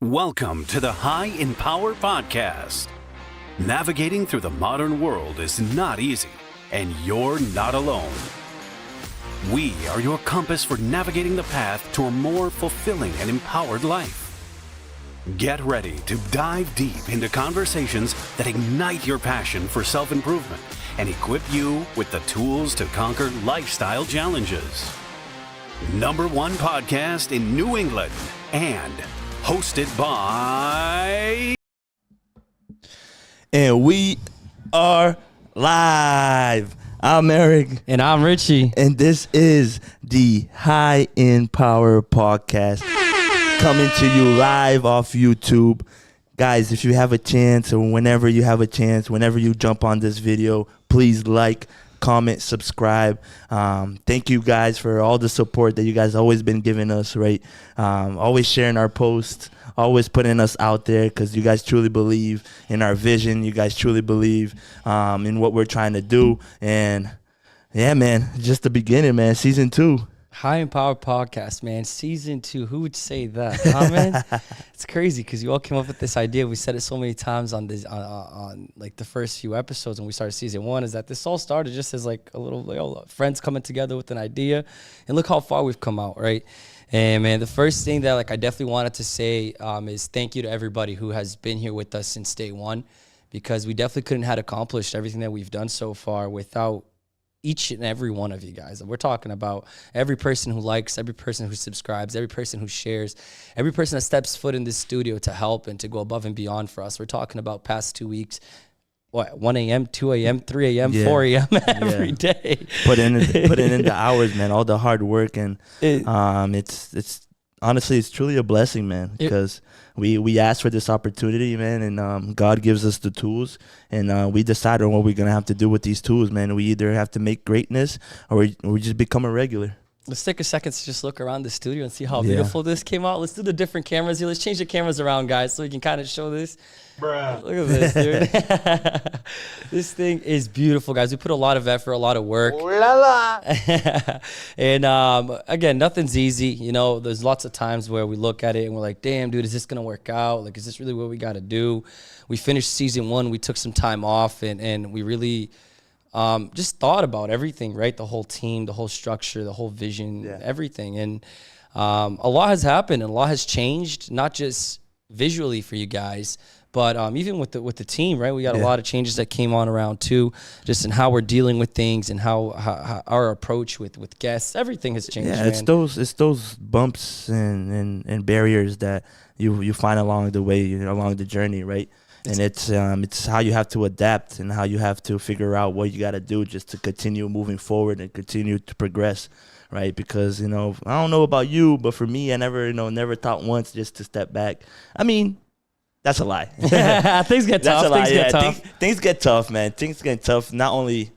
Welcome to the High in Power Podcast. Navigating through the modern world is not easy, and you're not alone. We are your compass for navigating the path to a more fulfilling and empowered life. Get ready to dive deep into conversations that ignite your passion for self-improvement and equip you with the tools to conquer lifestyle challenges. #1 podcast in New England and hosted by... And we are live. I'm Eric. And I'm Richie. And this is the High in Power Podcast, coming to you live off YouTube. Guys, if you have a chance, or whenever you have a chance, whenever you jump on this video, please like, comment, subscribe. Thank you guys for all the support that you guys always been giving us, right? Always sharing our posts, always putting us out there, because you guys truly believe in our vision. You guys truly believe in what we're trying to do. And yeah, man, just the beginning, man. Season 2. High in Power Podcast, man. Season 2. Who would say that? Huh, man? It's crazy because you all came up with this idea. We said it so many times on this, on like the first few episodes when we started season 1. Is that this all started just as like a little friends coming together with an idea, and look how far we've come out, right? And man, the first thing that I definitely wanted to say is thank you to everybody who has been here with us since day one, because we definitely couldn't have accomplished everything that we've done so far without each and every one of you guys. And we're talking about every person who likes, every person who subscribes, every person who shares, every person that steps foot in this studio to help and to go above and beyond for us. We're talking about past 2 weeks, 1 a.m., 2 a.m., 3 a.m., 4 a.m. every day. Putting in the hours, man, all the hard work. And it's honestly, it's truly a blessing, man, because we asked for this opportunity, man, and God gives us the tools, and we decide on what we're going to have to do with these tools, man. We either have to make greatness or we just become a regular. Let's take a second to just look around the studio and see how beautiful this came out. Let's do the different cameras here. Let's change the cameras around, guys, so we can kind of show this. Bruh. Look at this, dude. This thing is beautiful, guys. We put a lot of effort, a lot of work. Ooh la la. And again, nothing's easy. You know, there's lots of times where we look at it and we're like, damn, dude, is this going to work out? Like, is this really what we got to do? We finished season 1. We took some time off, and we really just thought about everything, right? The whole team, the whole structure, the whole vision, everything. And a lot has happened, and a lot has changed, not just visually for you guys, but even with the team, right? We got a lot of changes that came on around too, just in how we're dealing with things and how our approach with guests, everything has changed. Yeah, it's those bumps and barriers that you find along the way, along the journey, right? And it's how you have to adapt and how you have to figure out what you got to do just to continue moving forward and continue to progress, right? Because, I don't know about you, but for me, I never thought once just to step back. I mean, that's a lie. Things get tough. Things get tough, man. Things get tough, not only,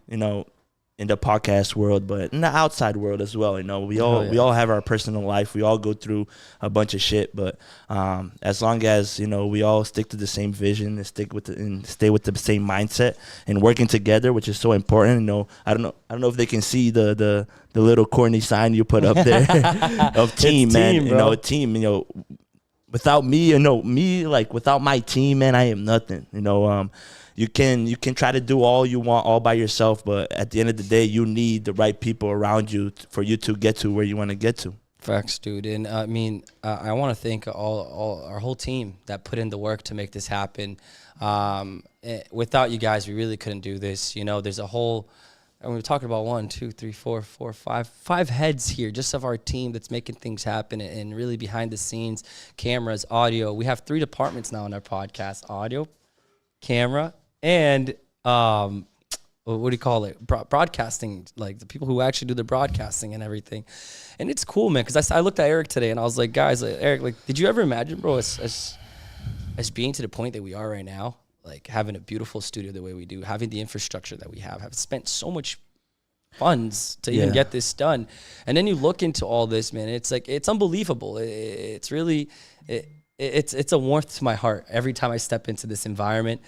in the podcast world, but in the outside world as well. We all have our personal life. We all go through a bunch of shit, but as long as we all stick to the same vision and stay with the same mindset and working together, which is so important. I don't know if they can see the little corny sign you put up there of team, man. Bro. Team. Without me, without my team, man, I am nothing. You can try to do all you want all by yourself, but at the end of the day, you need the right people around you for you to get to where you want to get to. Facts, dude. And I mean, I want to thank all our whole team that put in the work to make this happen. Without you guys, we really couldn't do this. There's a whole, and we're talking about 1, 2, 3, 4, 5 heads here just of our team that's making things happen, and really behind the scenes, cameras, audio. We have 3 departments now in our podcast: audio, camera, and what do you call it? Broadcasting, like the people who actually do the broadcasting and everything. And it's cool, man, because I looked at Eric today and I was like, guys, Eric, did you ever imagine, bro, as being to the point that we are right now, like having a beautiful studio the way we do, having the infrastructure that we have spent so much funds to even get this done. And then you look into all this, man, it's like, it's unbelievable. It's really, it's a warmth to my heart every time I step into this environment.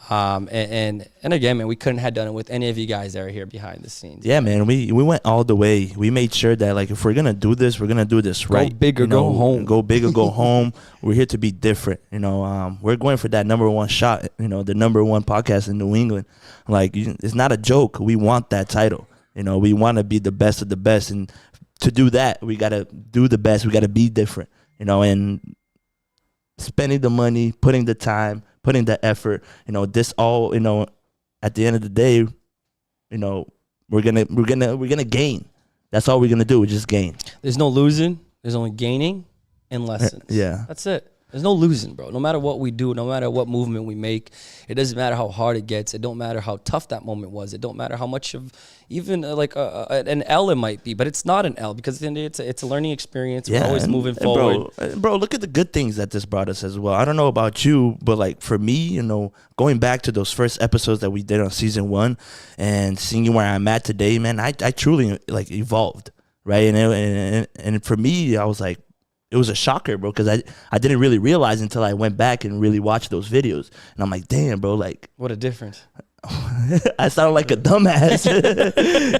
And again, man, we couldn't have done it with any of you guys that are here behind the scenes. Yeah, man, we went all the way. We made sure that, like, if we're gonna do this, we're gonna do this right. Go big or go home. Go big or go home. We're here to be different. We're going for that number one shot. The number one podcast in New England. Like, it's not a joke. We want that title. We want to be the best of the best, and to do that, we gotta do the best. We gotta be different. And spending the money, putting the time, putting the effort, this all, at the end of the day, we're gonna gain. That's all we're gonna do. We just gain. There's no losing. There's only gaining and lessons. Yeah, that's it. There's no losing, bro. No matter what we do, no matter what movement we make, it doesn't matter how hard it gets. It don't matter how tough that moment was. It don't matter how much of even an L it might be, but it's not an L because at the end of the day, it's a learning experience. We're always moving forward. Bro, look at the good things that this brought us as well. I don't know about you, but like for me, going back to those first episodes that we did on season 1 and seeing where I'm at today, man, I truly like evolved, right? And for me, I was like, it was a shocker, bro, because I didn't really realize until I went back and really watched those videos. And I'm like, damn, bro, like. What a difference. I sounded like a dumbass.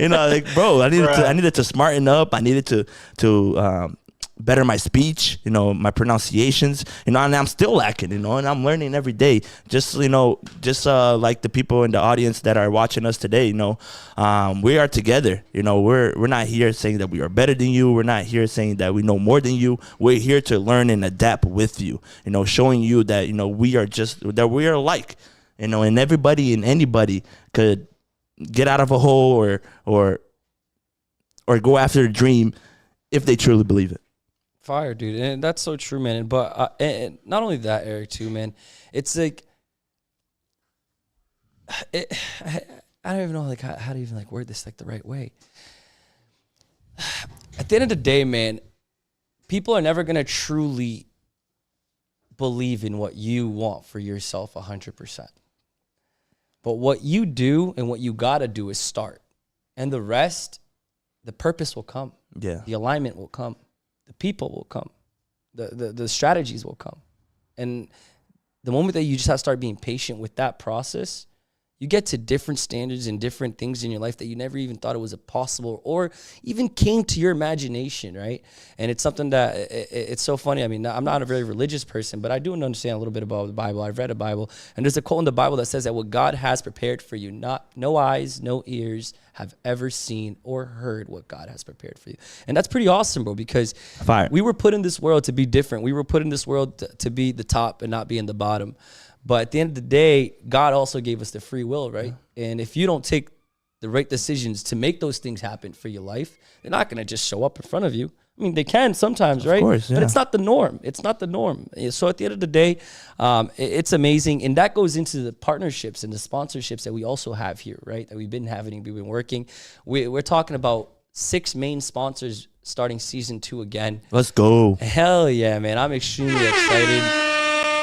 Like, bro, I needed to smarten up. I needed to better my speech, my pronunciations, and I'm still lacking, and I'm learning every day. Just like the people in the audience that are watching us today, we are together. We're not here saying that we are better than you. We're not here saying that we know more than you. We're here to learn and adapt with you, showing you that, we are alike, and everybody and anybody could get out of a hole or go after a dream if they truly believe it. Fire, dude, and that's so true, man. But and not only that, Eric, too, man. It's like, I don't even know like how to even like word this like the right way. At the end of the day, man, people are never gonna truly believe in what you want for yourself 100%. But what you do and what you gotta do is start, and the rest, the purpose will come. Yeah, the alignment will come. The people will come. The strategies will come. And the moment that you just have to start being patient with that process, you get to different standards and different things in your life that you never even thought it was possible or even came to your imagination, right? And it's something that it's so funny. I mean, I'm not a very religious person, but I do understand a little bit about the Bible. I've read a Bible, and there's a quote in the Bible that says that what God has prepared for you, no eyes, no ears have ever seen or heard what God has prepared for you. And that's pretty awesome, bro, because we were put in this world to be different. We were put in this world to be the top and not be in the bottom. But at the end of the day, God also gave us the free will, right? Yeah. And if you don't take the right decisions to make those things happen for your life, they're not going to just show up in front of you. I mean, they can sometimes, right? Of course, yeah. But it's not the norm. It's not the norm. So at the end of the day, it's amazing. And that goes into the partnerships and the sponsorships that we also have here, right? That we've been having, we've been working. We're talking about 6 main sponsors starting season 2 again. Let's go. Hell yeah, man. I'm extremely excited.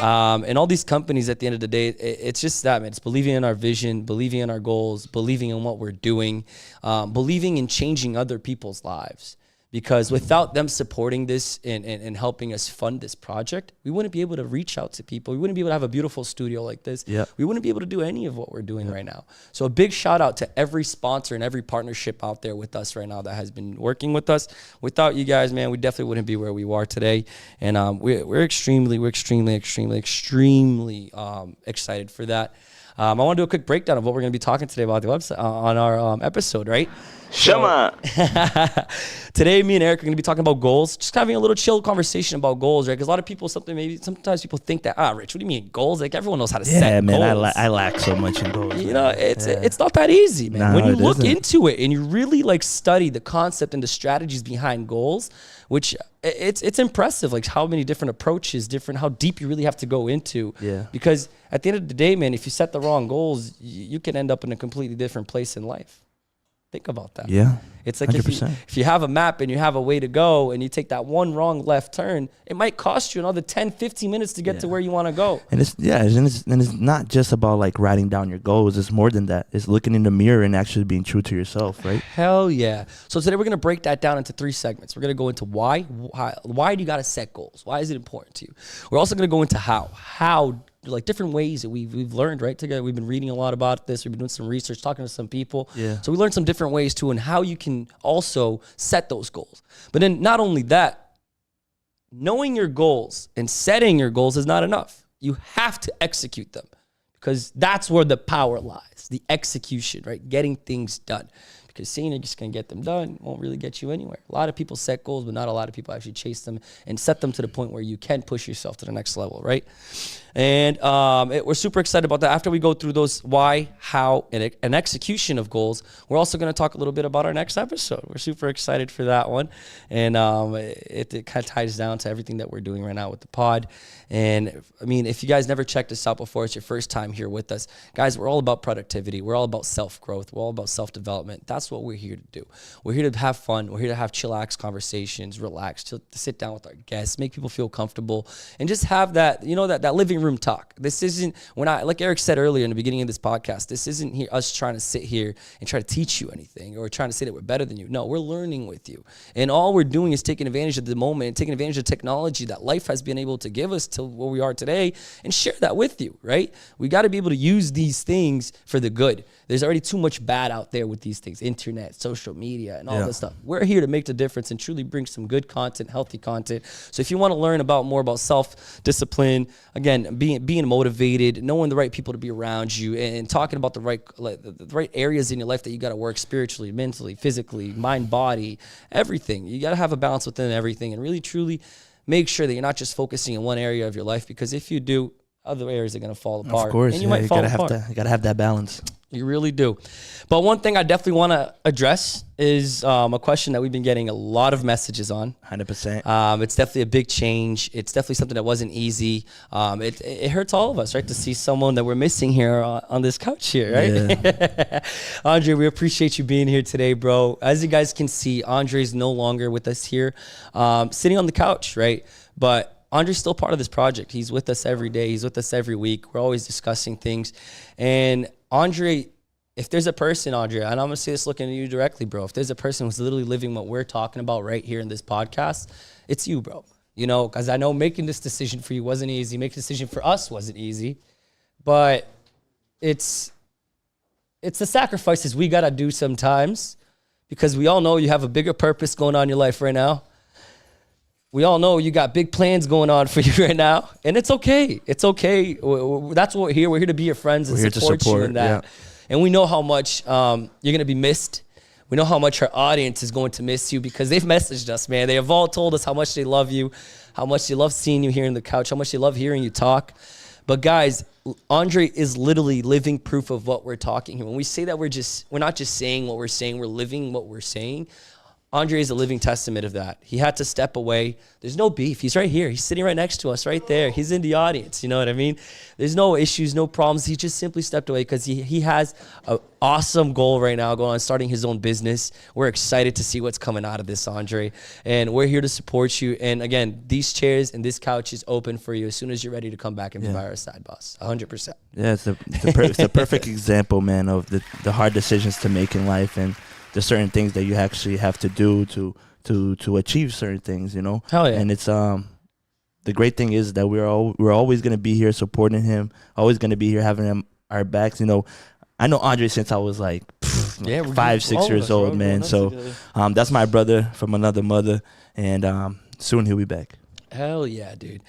And all these companies, at the end of the day, it's just that, man. It's believing in our vision, believing in our goals, believing in what we're doing, believing in changing other people's lives. Because without them supporting this and helping us fund this project, we wouldn't be able to reach out to people. We wouldn't be able to have a beautiful studio like this. Yep. We wouldn't be able to do any of what we're doing right now. So a big shout out to every sponsor and every partnership out there with us right now that has been working with us. Without you guys, man, we definitely wouldn't be where we are today. And we're extremely excited for that. I want to do a quick breakdown of what we're going to be talking today about the website on our episode, right? Shema. Today, me and Eric are going to be talking about goals, just having a little chill conversation about goals, right? Because a lot of people, sometimes people think that, Rich, what do you mean goals? Like everyone knows how to set goals. Yeah, man, I lack so much in goals. It's not that easy, man. When you look into it and you really like study the concept and the strategies behind goals, which it's impressive, like how many different approaches, how deep you really have to go into. Yeah. Because at the end of the day, man, if you set the wrong goals, you can end up in a completely different place in life. Think about that. Yeah. It's like if you have a map and you have a way to go and you take that one wrong left turn, it might cost you another 10, 15 minutes to get to where you want to go. And it's not just about like writing down your goals. It's more than that. It's looking in the mirror and actually being true to yourself, right? Hell yeah. So today we're going to break that down into 3 segments. We're going to go into why do you got to set goals? Why is it important to you? We're also going to go into how like different ways that we've learned, right? Together, we've been reading a lot about this. We've been doing some research, talking to some people. Yeah. So we learned some different ways too, and how you can also set those goals. But then not only that, knowing your goals and setting your goals is not enough. You have to execute them, because that's where the power lies, the execution, right? Getting things done. Because saying you're just going to get them done won't really get you anywhere. A lot of people set goals, but not a lot of people actually chase them and set them to the point where you can push yourself to the next level, right? And we're super excited about that. After we go through those why, how, and an execution of goals, we're also going to talk a little bit about our next episode. We're super excited for that one. And it kind of ties down to everything that we're doing right now with the pod. And I mean, if you guys never checked us out before, it's your first time here with us. Guys, we're all about productivity. We're all about self-growth. We're all about self-development. That's what we're here to do. We're here to have fun. We're here to have chillax conversations, relax, to sit down with our guests, make people feel comfortable, and just have that, that living room talk. This isn't, like Eric said earlier in the beginning of this podcast, this isn't us trying to sit here and try to teach you anything or trying to say that we're better than you. No, we're learning with you. And all we're doing is taking advantage of the moment and taking advantage of technology that life has been able to give us to where we are today and share that with you, right? We got to be able to use these things for the good. There's already too much bad out there with these things, internet, social media, and all this stuff. We're here to make the difference and truly bring some good content, healthy content. So if you want to learn more about self-discipline, again, being motivated, knowing the right people to be around you, and talking about the right areas in your life that you got to work spiritually, mentally, physically, mind, body, everything. You got to have a balance within everything and really, truly make sure that you're not just focusing in one area of your life, because if you do, other areas are going to fall apart. Of course, and you might fall apart. You got to have that balance. You really do. But one thing I definitely want to address is a question that we've been getting a lot of messages on. 100%. It's definitely a big change. It's definitely something that wasn't easy. It hurts all of us, right, to see someone that we're missing here on this couch here, right? Yeah. Andre, we appreciate you being here today, bro. As you guys can see, Andre's no longer with us here, sitting on the couch, right? But Andre's still part of this project. He's with us every day. He's with us every week. We're always discussing things. And Andre, if there's a person, Andre, and I'm going to say this looking at you directly, bro, if there's a person who's literally living what we're talking about right here in this podcast, it's you, bro. Because I know making this decision for you wasn't easy. Making a decision for us wasn't easy. But it's the sacrifices we got to do sometimes, because we all know you have a bigger purpose going on in your life right now. We all know you got big plans going on for you right now, and it's okay. It's okay. That's what we're here. We're here to be your friends and support you in that. Yeah. And we know how much you're going to be missed. We know how much our audience is going to miss you, because they've messaged us, man. They have all told us how much they love you, how much they love seeing you here on the couch, how much they love hearing you talk. But guys, Andre is literally living proof of what we're talking here. When we say that we're not just saying what we're saying, we're living what we're saying. Andre is a living testament of that. He had to step away. There's no beef. He's right here. He's sitting right next to us right there. He's in the audience. You know what I mean? There's no issues, no problems. He just simply stepped away because he has an awesome goal right now going on, starting his own business. We're excited to see what's coming out of this, Andre. And we're here to support you. And again, these chairs and this couch is open for you as soon as you're ready to come back and be by our side, boss. 100%. Yeah, it's a perfect example, man, of the hard decisions to make in life, and there's certain things that you actually have to do to achieve certain things, Hell yeah. And it's the great thing is that we're always gonna be here supporting him, always gonna be here having him our backs. I know Andre since I was like 5-6 years old, man. So that's my brother from another mother, and soon he'll be back. Hell yeah, dude.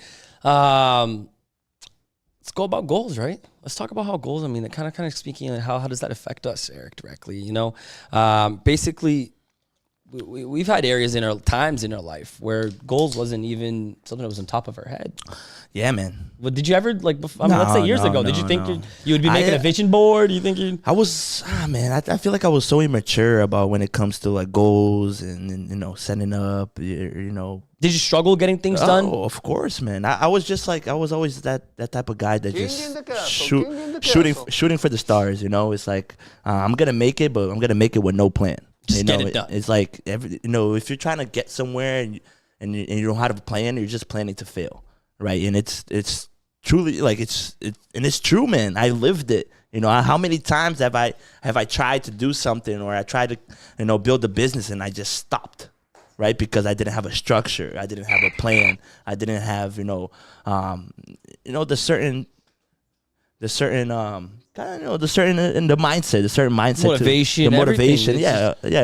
Let's go about goals, right? Let's talk about how goals, kind of speaking, how does that affect us, Eric, directly, Basically, we've had areas in our times in our life where goals wasn't even something that was on top of our head. Yeah, man. But did you ever let's say years ago, did you think you would be making a vision board? You think you? I was, man. I feel like I was so immature about when it comes to like goals and setting up. Did you struggle getting things done? Oh, of course, man. I was just like I was always that type of guy that just shooting for the stars. It's like I'm gonna make it, but I'm gonna make it with no plan. Just get it done. It's like if you're trying to get somewhere and you don't have a plan, you're just planning to fail, right? And it's truly like it's true, man. I lived it. How many times have I tried to do something, or I tried to build a business and I just stopped, right? Because I didn't have a structure, I didn't have a plan, I didn't have the certain in the mindset, the certain mindset, motivation, the motivation,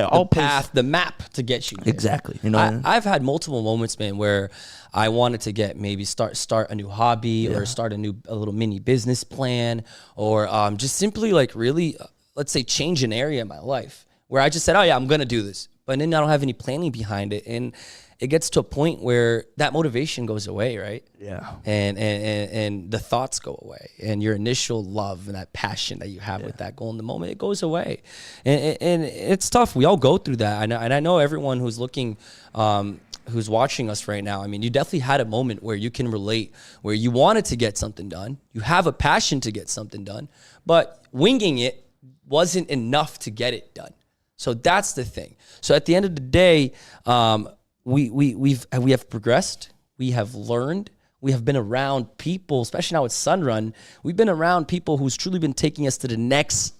all path, the map to get you there. Exactly. I've had multiple moments, man, where I wanted to start a new hobby or start a little mini business plan, or just simply like really, let's say, change an area in my life where I just said, oh yeah, I'm gonna do this, but then I don't have any planning behind it, and it gets to a point where that motivation goes away, right? Yeah. And the thoughts go away, and your initial love and that passion that you have with that goal in the moment, it goes away. And it's tough. We all go through that. And I know everyone who's looking, who's watching us right now, I mean, you definitely had a moment where you can relate, where you wanted to get something done. You have a passion to get something done, but winging it wasn't enough to get it done. So that's the thing. So at the end of the day, we have progressed, we have learned, we have been around people, especially now with Sunrun. We've been around people who's truly been taking us to the next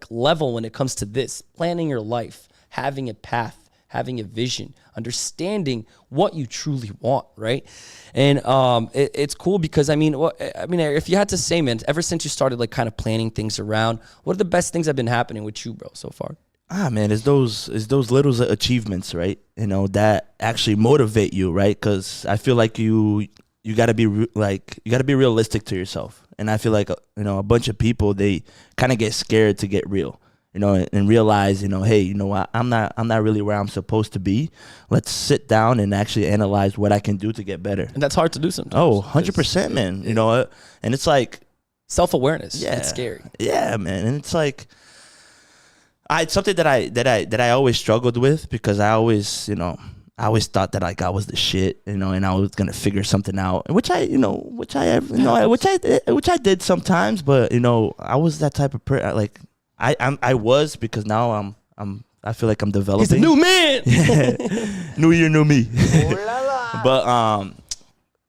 level when it comes to this, planning your life, having a path, having a vision, understanding what you truly want, right? And it's cool because if you had to say, man, ever since you started kind of planning things around, what are the best things that have been happening with you, bro, so far? Man, it's those little achievements, right? That actually motivate you, right? Because I feel like you gotta be realistic to yourself, and I feel like a bunch of people, they kind of get scared to get real, and realize hey, what, I'm not really where I'm supposed to be. Let's sit down and actually analyze what I can do to get better. And that's hard to do sometimes. Oh, 100%, man. And it's like self-awareness. Yeah, it's scary. Yeah, man, and it's like. It's something that I always struggled with, because I always thought that I was the shit, and I was gonna figure something out, which I did sometimes, but I was that type of person. I was, because now I feel like I'm developing. He's a new man. New year, new me. But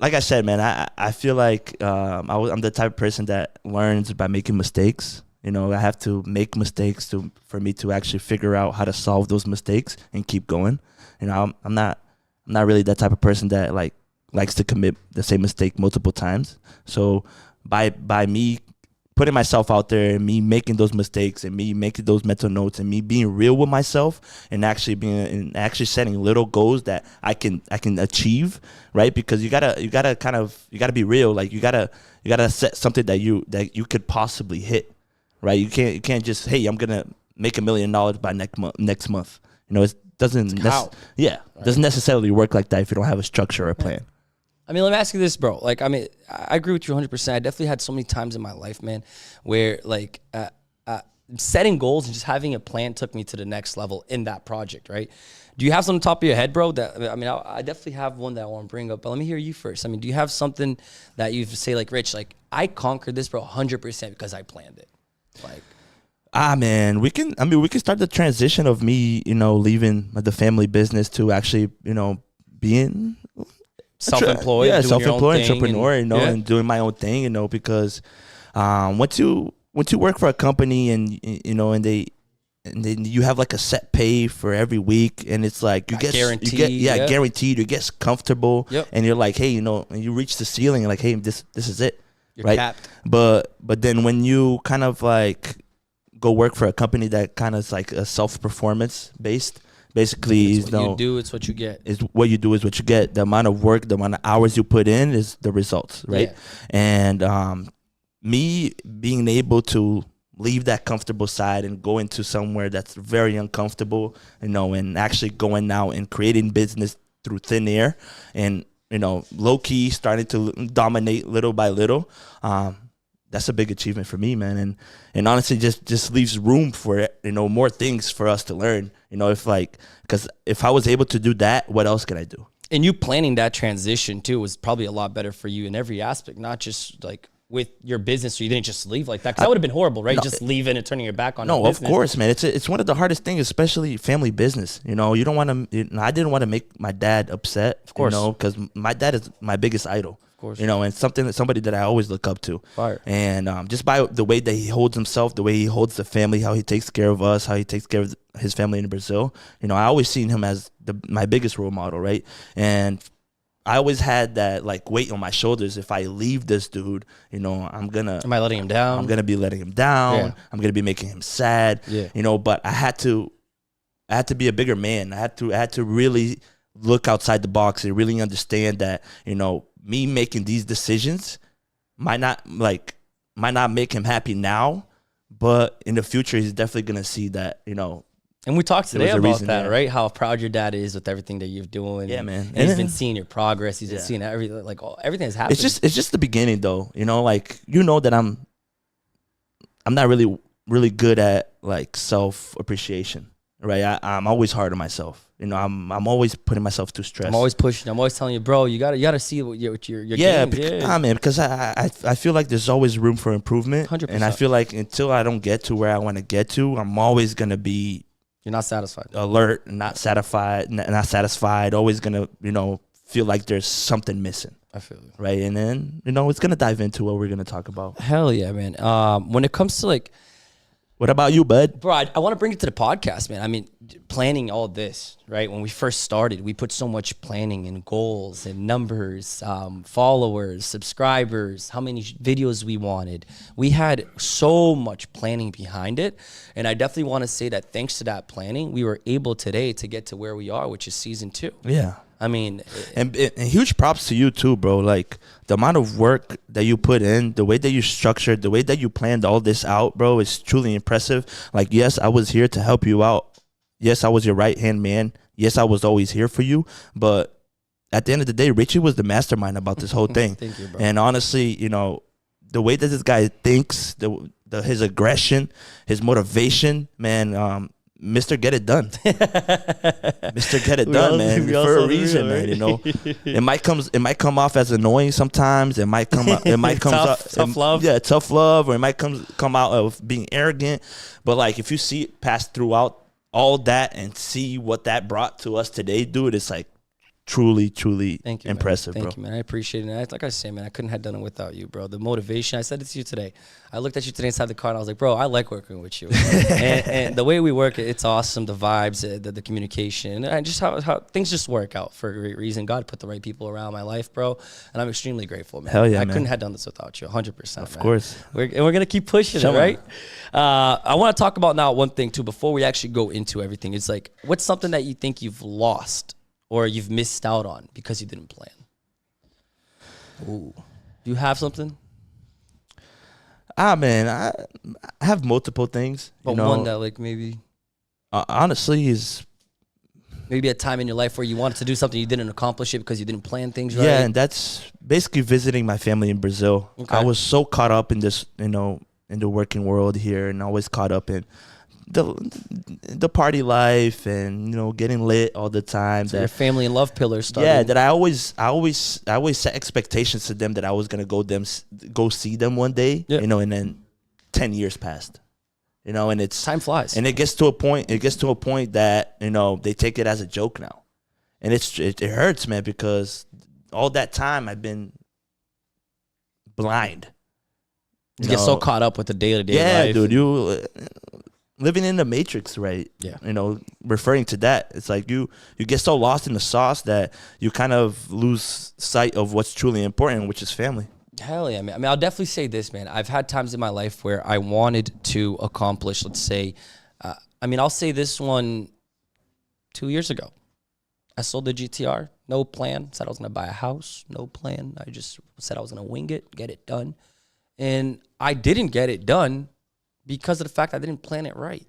like I said, man, I feel like I'm the type of person that learns by making mistakes. I have to make mistakes for me to actually figure out how to solve those mistakes and keep going. I'm not really that type of person that likes to commit the same mistake multiple times. So by me putting myself out there, and me making those mistakes, and me making those mental notes, and me being real with myself, and actually setting little goals that I can achieve, right? Because you gotta be real. Like you gotta set something that you could possibly hit. Right, you can't just, hey, I'm gonna make $1 million by next month. It doesn't doesn't necessarily work like that if you don't have a structure or a plan. I mean, let me ask you this, bro. I agree with you 100%. I definitely had so many times in my life, man, where setting goals and just having a plan took me to the next level in that project, right? Do you have something on top of your head, bro? I definitely have one that I want to bring up, but let me hear you first. Do you have something that you say, Rich, I conquered this, bro, 100% because I planned it? Man, we can start the transition of me, leaving the family business to actually, being self-employed, self-employed entrepreneur, and doing my own thing, because once you work for a company and then you have a set pay for every week, and it's guaranteed, you get comfortable, and you're like, hey, you reach the ceiling, and hey, this is it. You're right? capped. But then when you kind of go work for a company that kind of is a self-performance based, basically it's what you do, it's what you get. Is what you do is what you get. The amount of work, the amount of hours you put in is the results, right? Yeah. And me being able to leave that comfortable side and go into somewhere that's very uncomfortable, and actually going out and creating business through thin air and, low key starting to dominate little by little. That's a big achievement for me, man. And honestly, just leaves room for, more things for us to learn, because if I was able to do that, what else can I do? And you planning that transition too was probably a lot better for you in every aspect, not just like with your business, so you didn't just leave like that. Because that would have been horrible, right? No, just leaving and turning your back on. No, of course, man. It's one of the hardest things, especially family business. You don't want to. I didn't want to make my dad upset, of course, because my dad is my biggest idol. Of course, and somebody that I always look up to. Fire. And just by the way that he holds himself, the way he holds the family, how he takes care of us, how he takes care of his family in Brazil. I always seen him as my biggest role model, right? And I always had that like weight on my shoulders. If I leave this dude, am I letting him down? I'm gonna be letting him down. Yeah. I'm gonna be making him sad. Yeah. But I had to be a bigger man. I had to really look outside the box and really understand that, me making these decisions might not make him happy now, but in the future he's definitely gonna see that, And we talked today about that, there. right? How proud your dad is with everything that you're doing. Yeah, man. And he's been seeing your progress. He's been seeing everything, everything that's happening. It's just the beginning, though. That I'm not really good at like self appreciation, right? I'm always hard on myself. I'm always putting myself through stress. I'm always pushing. I'm always telling you, bro, you gotta see what your man, because I feel like there's always room for improvement. 100%. And I feel like until I don't get to where I want to get to, I'm always gonna be. You're not satisfied. Alert, not satisfied, always gonna, feel like there's something missing. I feel you. Right. And then, it's gonna dive into what we're gonna talk about. Hell yeah, man. When it comes to what about you, bud? Bro, I want to bring it to the podcast, man. I mean, planning all this, right? When we first started, we put so much planning and goals and numbers, followers, subscribers, how many videos we wanted. We had so much planning behind it. And I definitely want to say that thanks to that planning, we were able today to get to where we are, which is season 2. Yeah. I mean, and huge props to you too, bro. Like the amount of work that you put in, the way that you structured, the way that you planned all this out, bro, is truly impressive. Like, yes, I was here to help you out. Yes, I was your right-hand man. Yes, I was always here for you. But at the end of the day, Richie was the mastermind about this whole thing. Thank you, bro. And honestly, the way that this guy thinks, his aggression, his motivation, man, Mr. Get It Done. Mr. Get It Done, man. For a reason, man. It might come off as annoying sometimes. It might come tough love. Yeah, tough love, or it might come out of being arrogant. But like if you see it pass throughout all that and see what that brought to us today, dude, it's like truly Thank you, impressive, man. bro. Thank you, man. I appreciate it. Like I say, man, I couldn't have done it without you, bro. The motivation. I said it to you today. I looked at you today inside the car, and I was like, bro, I like working with you. and the way we work, it's awesome. The vibes, the communication, and just how things just work out for a great reason. God put the right people around my life, bro, and I'm extremely grateful, man. Hell yeah, I man. couldn't have done this without you, 100%. Of course. We're going to keep pushing it, right? I want to talk about now one thing, too, before we actually go into everything. It's like, what's something that you think you've lost or you've missed out on because you didn't plan? Ooh. Do you have something? Man, I have multiple things. But one that like maybe... honestly is... Maybe a time in your life where you wanted to do something, you didn't accomplish it because you didn't plan things right? Yeah, and that's basically visiting my family in Brazil. Okay. I was so caught up in this, in the working world here, and always caught up in the party life and getting lit all the time. So your family and love pillars started. Yeah, that I always set expectations to them that I was gonna go see them one day. Yeah. And then 10 years passed. And it's Time flies. and it gets to a point that they take it as a joke now, and it hurts, man, because all that time I've been blind. You get so caught up with the day-to-day life. Yeah, dude, you living in the matrix, right? Yeah. Referring to that, it's like you get so lost in the sauce that you kind of lose sight of what's truly important, which is family. Hell yeah, man. I mean, I'll definitely say this, man. I've had times in my life where I wanted to accomplish, let's say, I'll say this one 2 years ago. I sold the GTR, no plan. Said I was going to buy a house, no plan. I just said I was going to wing it, get it done. And I didn't get it done because of the fact I didn't plan it right.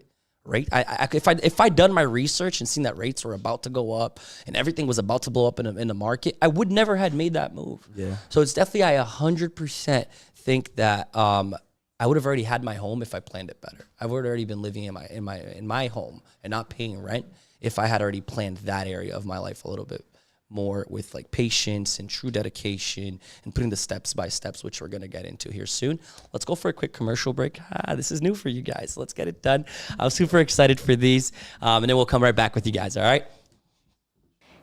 Right? If I'd done my research and seen that rates were about to go up and everything was about to blow up in the market, I would never had made that move. Yeah. So it's definitely, I 100% think that I would have already had my home if I planned it better. I would have already been living in my home and not paying rent if I had already planned that area of my life a little bit more with like patience and true dedication and putting the steps by steps, which we're going to get into here soon. Let's go for a quick commercial break. This is new for you guys. Let's get it done. I'm super excited for these. And then we'll come right back with you guys. All right.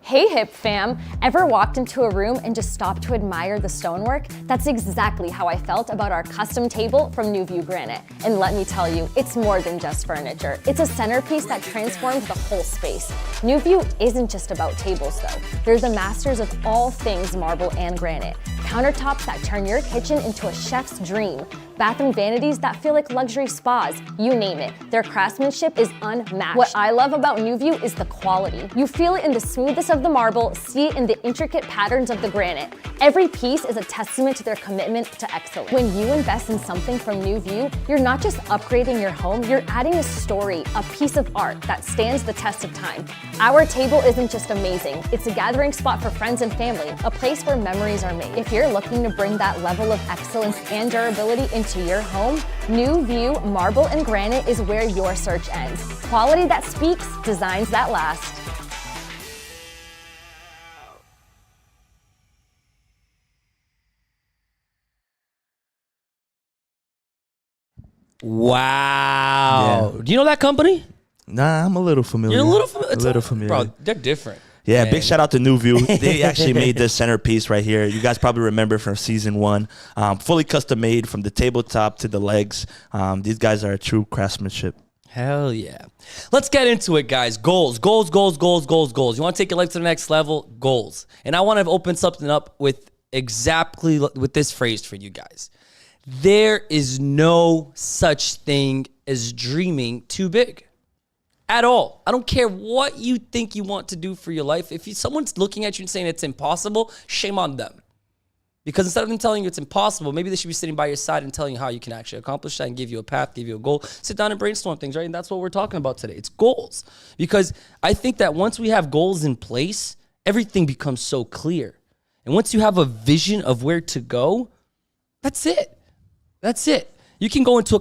Hey hip fam, ever walked into a room and just stopped to admire the stonework? That's exactly how I felt about our custom table from New View Granite. And let me tell you, it's more than just furniture. It's a centerpiece that transforms the whole space. New View isn't just about tables though. They're the masters of all things marble and granite. Countertops that turn your kitchen into a chef's dream. Bathroom vanities that feel like luxury spas. You name it. Their craftsmanship is unmatched. What I love about New View is the quality. You feel it in the smoothness of the marble, see it in the intricate patterns of the granite. Every piece is a testament to their commitment to excellence. When you invest in something from New View, you're not just upgrading your home, you're adding a story, a piece of art that stands the test of time. Our table isn't just amazing, it's a gathering spot for friends and family, a place where memories are made. If you're looking to bring that level of excellence and durability into your home, New View Marble and Granite is where your search ends. Quality that speaks, designs that last. Wow. Yeah. Do you know that company? Nah, I'm a little familiar. You're a little familiar. Bro, they're different. Yeah, big shout out to New View. They actually made this centerpiece right here. You guys probably remember from season 1. Fully custom made from the tabletop to the legs. These guys are a true craftsmanship. Hell yeah. Let's get into it, guys. Goals. You want to take your life to the next level? Goals. And I want to open something up with exactly with this phrase for you guys. There is no such thing as dreaming too big. At all. I don't care what you think you want to do for your life. If someone's looking at you and saying it's impossible, shame on them. Because instead of them telling you it's impossible, maybe they should be sitting by your side and telling you how you can actually accomplish that and give you a path, give you a goal. Sit down and brainstorm things, right? And that's what we're talking about today. It's goals. Because I think that once we have goals in place, everything becomes so clear. And once you have a vision of where to go, that's it. That's it. You can go into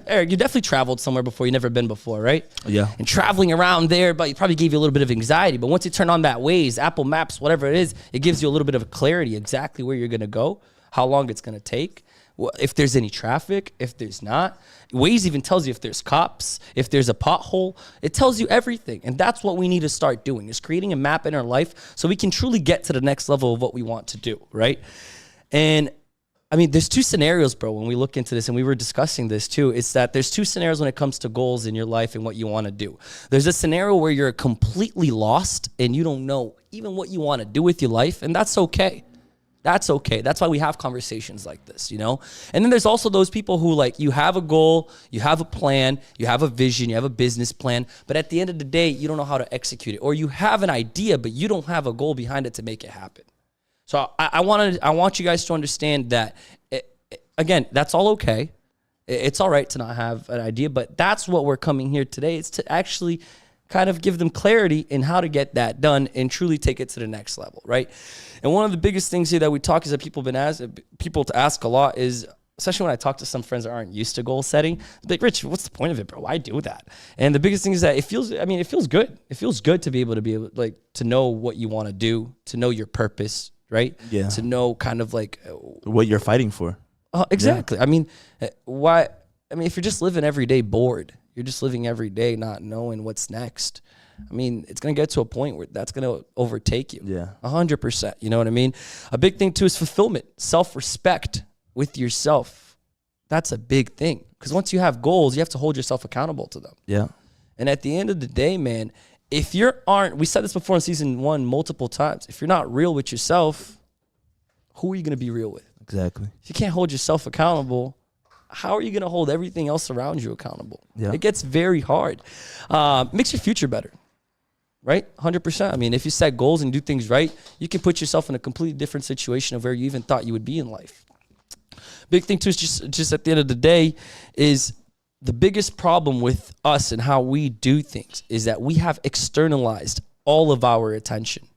Eric, you definitely traveled somewhere before you never been before, right? Yeah. And traveling around there, but it probably gave you a little bit of anxiety. But once you turn on that Waze, Apple Maps, whatever it is, it gives you a little bit of clarity exactly where you're going to go, how long it's going to take, if there's any traffic, if there's not. Waze even tells you if there's cops, if there's a pothole. It tells you everything. And that's what we need to start doing, is creating a map in our life so we can truly get to the next level of what we want to do, right? And I mean, there's 2 scenarios, bro, when we look into this, and we were discussing this too, is that there's 2 scenarios when it comes to goals in your life and what you want to do. There's a scenario where you're completely lost and you don't know even what you want to do with your life, and that's okay. That's okay. That's why we have conversations like this, you know? And then there's also those people who, like, you have a goal, you have a plan, you have a vision, you have a business plan, but at the end of the day, you don't know how to execute it. Or you have an idea, but you don't have a goal behind it to make it happen. So I want you guys to understand that, again, that's all okay. It's all right to not have an idea, but that's what we're coming here today. It's to actually kind of give them clarity in how to get that done and truly take it to the next level, right? And one of the biggest things here that we talk is that people to ask a lot is, especially when I talk to some friends that aren't used to goal setting, like, Rich, what's the point of it, bro? Why do that? And the biggest thing is that it feels good. It feels good to be able to know what you want to do, to know your purpose, right? Yeah. To know kind of like what you're fighting for. Exactly. Yeah. I mean, if you're just living every day bored, you're just living every day not knowing what's next. I mean, it's going to get to a point where that's going to overtake you. Yeah. 100%. You know what I mean? A big thing too is fulfillment, self-respect with yourself. That's a big thing, because once you have goals, you have to hold yourself accountable to them. Yeah. And at the end of the day, man, if we said this before in season 1 multiple times, if you're not real with yourself, who are you going to be real with? Exactly. If you can't hold yourself accountable, how are you going to hold everything else around you accountable? Yeah. It gets very hard. Makes your future better, right? 100%. I mean, if you set goals and do things right, you can put yourself in a completely different situation of where you even thought you would be in life. Big thing too is just at the end of the day is the biggest problem with us and how we do things is that we have externalized all of our attention.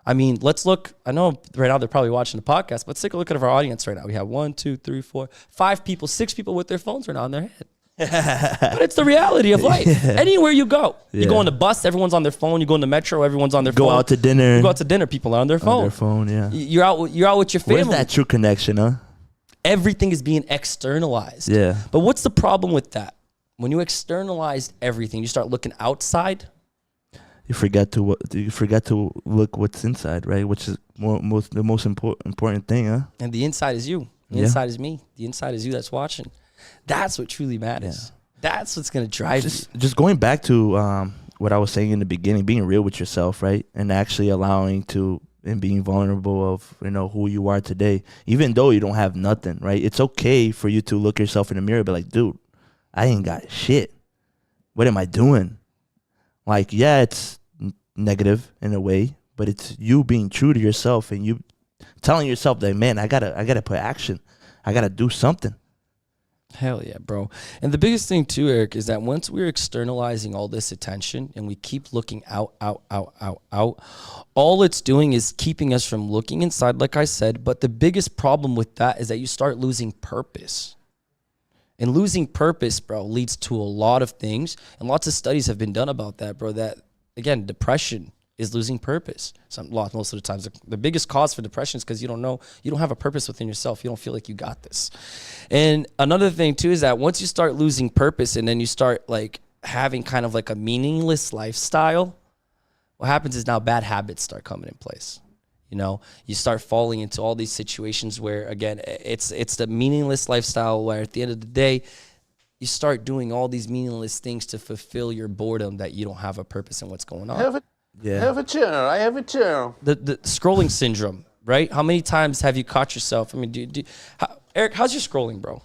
I mean, let's look. I know right now they're probably watching the podcast, but let's take a look at our audience right now. We have 1, 2, 3, 4, 5 people, 6 people with their phones right now on their head. But it's the reality of life. Yeah. Anywhere you go, you go on the bus, everyone's on their phone. You go in the metro, everyone's on their phone. Go out to dinner. You go out to dinner, people are on their phone. On their phone, yeah. You're out with your family. Where's that true connection, huh? Everything is being externalized. Yeah. But what's the problem with that? When you externalize everything, you start looking outside. You forget to look what's inside, right? Which is the most important thing, huh? And the inside is you. The inside is me. The inside is you that's watching. That's what truly matters. Yeah. That's what's gonna drive you. Just going back to what I was saying in the beginning, being real with yourself, right? And actually allowing to and being vulnerable of, who you are today, even though you don't have nothing, right? It's okay for you to look yourself in the mirror and be like, dude, I ain't got shit. What am I doing? Like, yeah, it's negative in a way, but it's you being true to yourself and you telling yourself that, man, I gotta put action. I gotta do something. Hell yeah, bro. And the biggest thing too, Eric, is that once we're externalizing all this attention and we keep looking out, all it's doing is keeping us from looking inside, like I said. But the biggest problem with that is that you start losing purpose. And losing purpose, bro, leads to a lot of things. And lots of studies have been done about that, bro, that, again, depression is losing purpose. Most of the times, the biggest cause for depression is because you don't have a purpose within yourself. You don't feel like you got this. And another thing too is that once you start losing purpose and then you start like having kind of like a meaningless lifestyle, what happens is now bad habits start coming in place. You start falling into all these situations where, again, it's the meaningless lifestyle where at the end of the day, you start doing all these meaningless things to fulfill your boredom that you don't have a purpose in what's going on. I have a chair. The scrolling syndrome, right? How many times have you caught yourself? I mean, Eric, how's your scrolling, bro?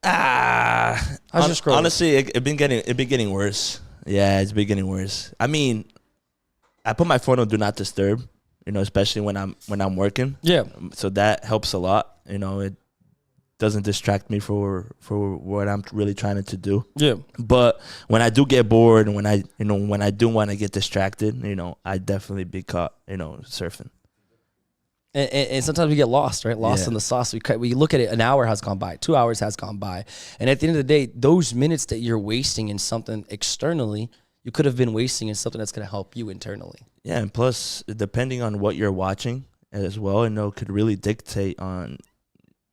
How's your scrolling? Honestly, it been getting worse. Yeah, it's been getting worse. I mean, I put my phone on do not disturb, especially when I'm working. Yeah. So that helps a lot. It doesn't distract me for what I'm really trying to do. Yeah. But when I do get bored and when I do want to get distracted, I definitely be caught, surfing. And sometimes we get lost, right? Lost in the sauce. We look at it, an hour has gone by, 2 hours has gone by. And at the end of the day, those minutes that you're wasting in something externally, you could have been wasting in something that's going to help you internally. Yeah, and plus, depending on what you're watching as well, could really dictate on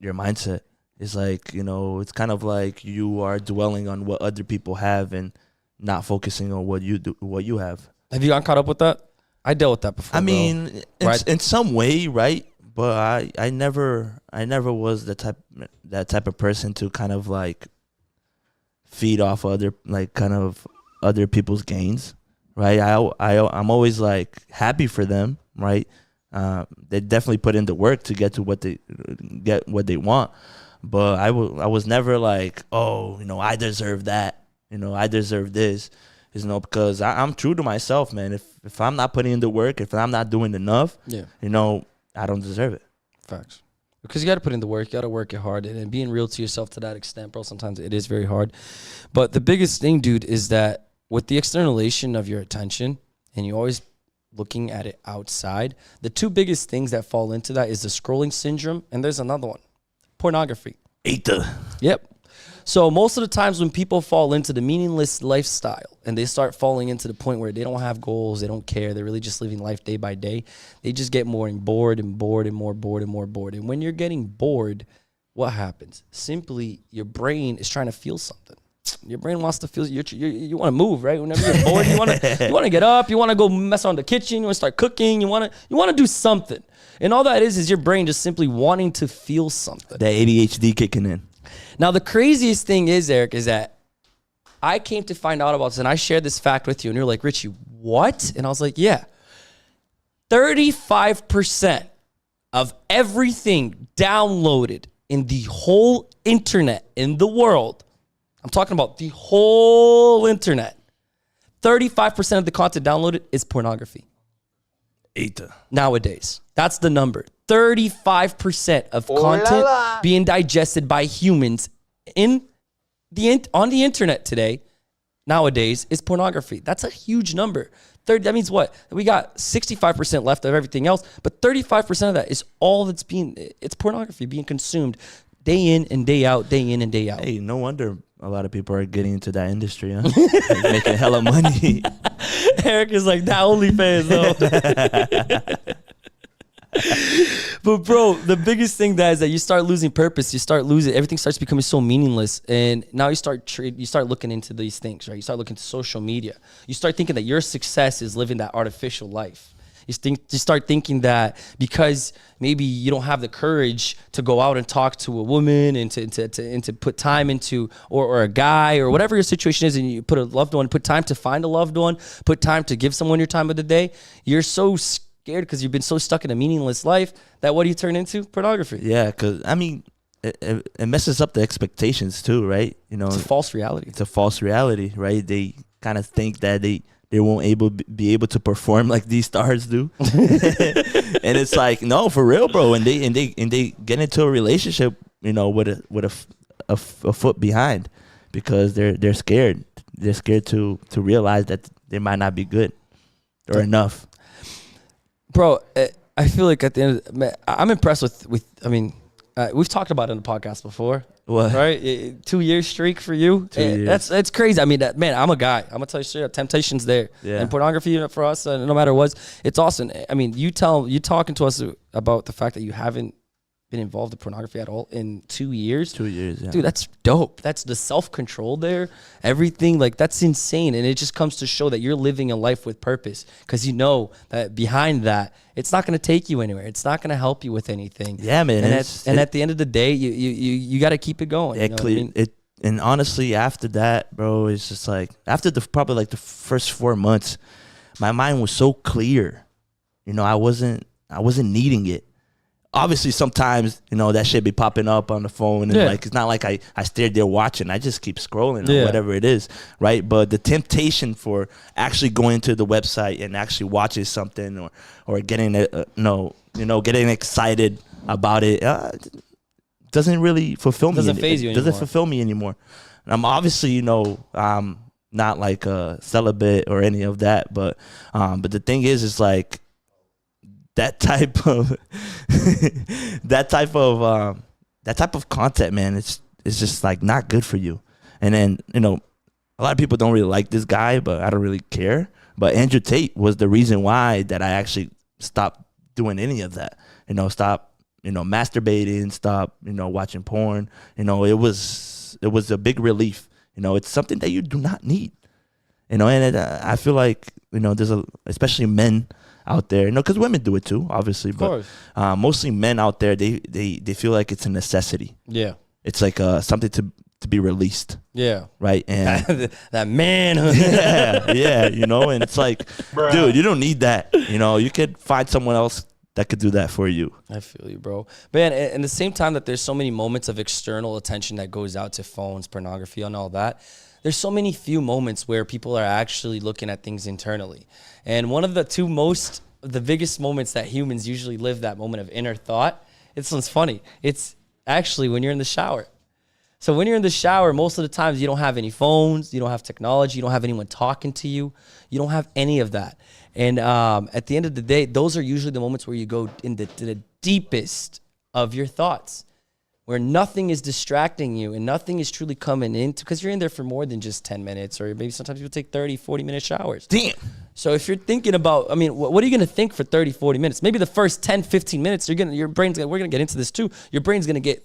your mindset. It's like, it's kind of like you are dwelling on what other people have and not focusing on what you have. Have you gotten caught up with that? I dealt with that before. I mean, in some way, right? But I never was that type of person to kind of like feed off other people's gains, right? I'm always like happy for them, right? They definitely put in the work to get to what they want. But I was never like, oh, I deserve that. I deserve this. Because I'm true to myself, man. If I'm not putting in the work, if I'm not doing enough, I don't deserve it. Facts. Because you got to put in the work. You got to work it hard. And being real to yourself to that extent, bro, sometimes it is very hard. But the biggest thing, dude, is that with the externalization of your attention and you always looking at it outside, the two biggest things that fall into that is the scrolling syndrome. And there's another one. Pornography. Yep. So most of the times when people fall into the meaningless lifestyle and they start falling into the point where they don't have goals, they don't care, they're really just living life day by day, they just get more bored and bored and more bored and more bored. And when you're getting bored, what happens? Simply, your brain is trying to feel something. Your brain wants to feel, you want to move, right? Whenever you're bored, you want to get up, you want to go mess around the kitchen, you want to start cooking, you want to do something. And all that is your brain just simply wanting to feel something. That ADHD kicking in. Now, the craziest thing is, Eric, is that I came to find out about this, and I shared this fact with you, and you're like, Richie, what? And I was like, yeah. 35% of everything downloaded in the whole internet in the world, I'm talking about the whole internet, 35% of the content downloaded is pornography. Nowadays. That's the number. 35% of content being digested by humans in on the internet today, nowadays, is pornography. That's a huge number. That means what? We got 65% left of everything else, but 35% of that is all it's pornography being consumed day in and day out, day in and day out. Hey, no wonder a lot of people are getting into that industry, huh? Making hella money. Eric is like, that OnlyFans, though. But bro, the biggest thing is that you start losing purpose. You start losing, everything starts becoming so meaningless. And now you start looking into these things, right? You start looking to social media. You start thinking that your success is living that artificial life. You start thinking that because maybe you don't have the courage to go out and talk to a woman and to put time into, or a guy, or whatever your situation is, and you put a loved one, put time to find a loved one, put time to give someone your time of the day, you're so scared because you've been so stuck in a meaningless life that what do you turn into? Pornography. Yeah, because I mean, it messes up the expectations too, right? You know, it's a false reality. It's a false reality, right? They kind of think that they won't be able to perform like these stars do, and it's like, no, for real, bro. And they get into a relationship, you know, with a foot behind, because they're scared. They're scared to realize that they might not be good or enough. Bro, I feel like at the end, I'm impressed with. I mean, we've talked about it on the podcast before. What? Right? 2 year streak for you. 2 years. That's crazy. I mean, man, I'm a guy. I'm gonna tell you straight up, temptation's there. Yeah. And pornography for us, no matter what, it's awesome. I mean, you talking to us about the fact that you haven't been involved in pornography at all in 2 years. 2 years, yeah. Dude, that's dope. That's the self-control there. Everything, like, that's insane. And it just comes to show that you're living a life with purpose, because you know that behind that, it's not going to take you anywhere. It's not going to help you with anything. Yeah, man. And at the end of the day, you got to keep it going. Yeah, you know what I mean? And honestly, after that, bro, it's just like, after probably like the first 4 months, my mind was so clear. You know, I wasn't needing it. Obviously, sometimes, you know, that shit be popping up on the phone, and like, it's not like I stayed there watching. I just keep scrolling or whatever it is, right? But the temptation for actually going to the website and actually watching something, or getting getting excited about it, doesn't really fulfill me. Doesn't faze you anymore. Doesn't fulfill me anymore. And I'm obviously, you know, not like a celibate or any of that, but the thing is like, that type of content, man, it's just like not good for you. And then, you know, a lot of people don't really like this guy, but I don't really care. But Andrew Tate was the reason why that I actually stopped doing any of that. You know, stop, you know, masturbating, stop, you know, watching porn. You know, it was a big relief. You know, it's something that you do not need. You know, and I feel like, you know, especially men out there, you know, because women do it too, obviously, but mostly men out there, they feel like it's a necessity. Yeah, it's like something to be released. Yeah, right. And that manhood. yeah, you know, and it's like, dude, you don't need that. You know, you could find someone else that could do that for you. I feel you, bro. Man, at the same time that there's so many moments of external attention that goes out to phones, pornography, and all that, there's so many few moments where people are actually looking at things internally. And one of the biggest moments that humans usually live, that moment of inner thought, this one's funny. It's actually when you're in the shower. So when you're in the shower, most of the times you don't have any phones, you don't have technology, you don't have anyone talking to you, you don't have any of that. And at the end of the day, those are usually the moments where you go into the deepest of your thoughts, where nothing is distracting you and nothing is truly coming into, because you're in there for more than just 10 minutes, or maybe sometimes you'll take 30, 40-minute showers. Damn. So if you're thinking about, I mean, what are you going to think for 30, 40 minutes? Maybe the first 10, 15 minutes, we're going to get into this too. Your brain's going to get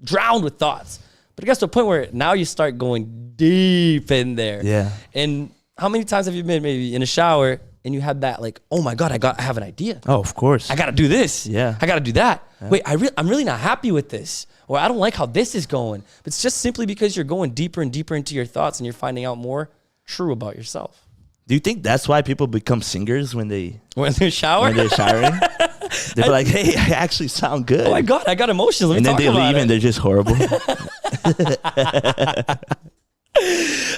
drowned with thoughts. But it gets to a point where now you start going deep in there. Yeah. And how many times have you been maybe in a shower and you had that, like, oh my God, I have an idea. Oh, of course. I got to do this. Yeah. I got to do that. Yeah. Wait, I'm really not happy with this. Or I don't like how this is going. But it's just simply because you're going deeper and deeper into your thoughts and you're finding out more true about yourself. Do you think that's why people become singers when they're showering? They're like, hey, I actually sound good. Oh my God, I got emotions. And then they leave and they're just horrible.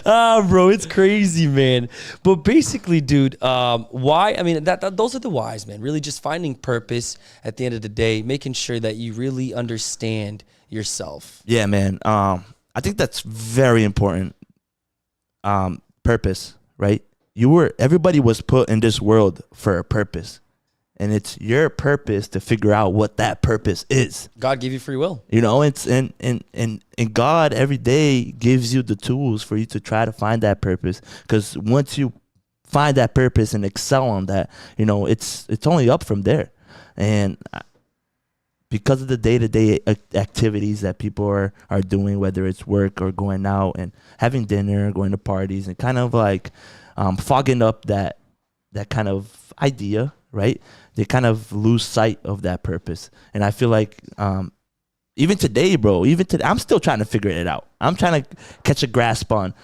Bro, it's crazy, man. But basically, dude, why? I mean, those are the whys, man. Really just finding purpose at the end of the day, making sure that you really understand yourself. Yeah, man. I think that's very important. Purpose, right? Everybody was put in this world for a purpose. And it's your purpose to figure out what that purpose is. God gave you free will. You know, it's and God every day gives you the tools for you to try to find that purpose. Because once you find that purpose and excel on that, you know, it's only up from there. And because of the day-to-day activities that people are doing, whether it's work or going out and having dinner, going to parties, and kind of like fogging up that kind of idea, right? They kind of lose sight of that purpose. And I feel like even today, bro, I'm still trying to figure it out. I'm trying to catch a grasp on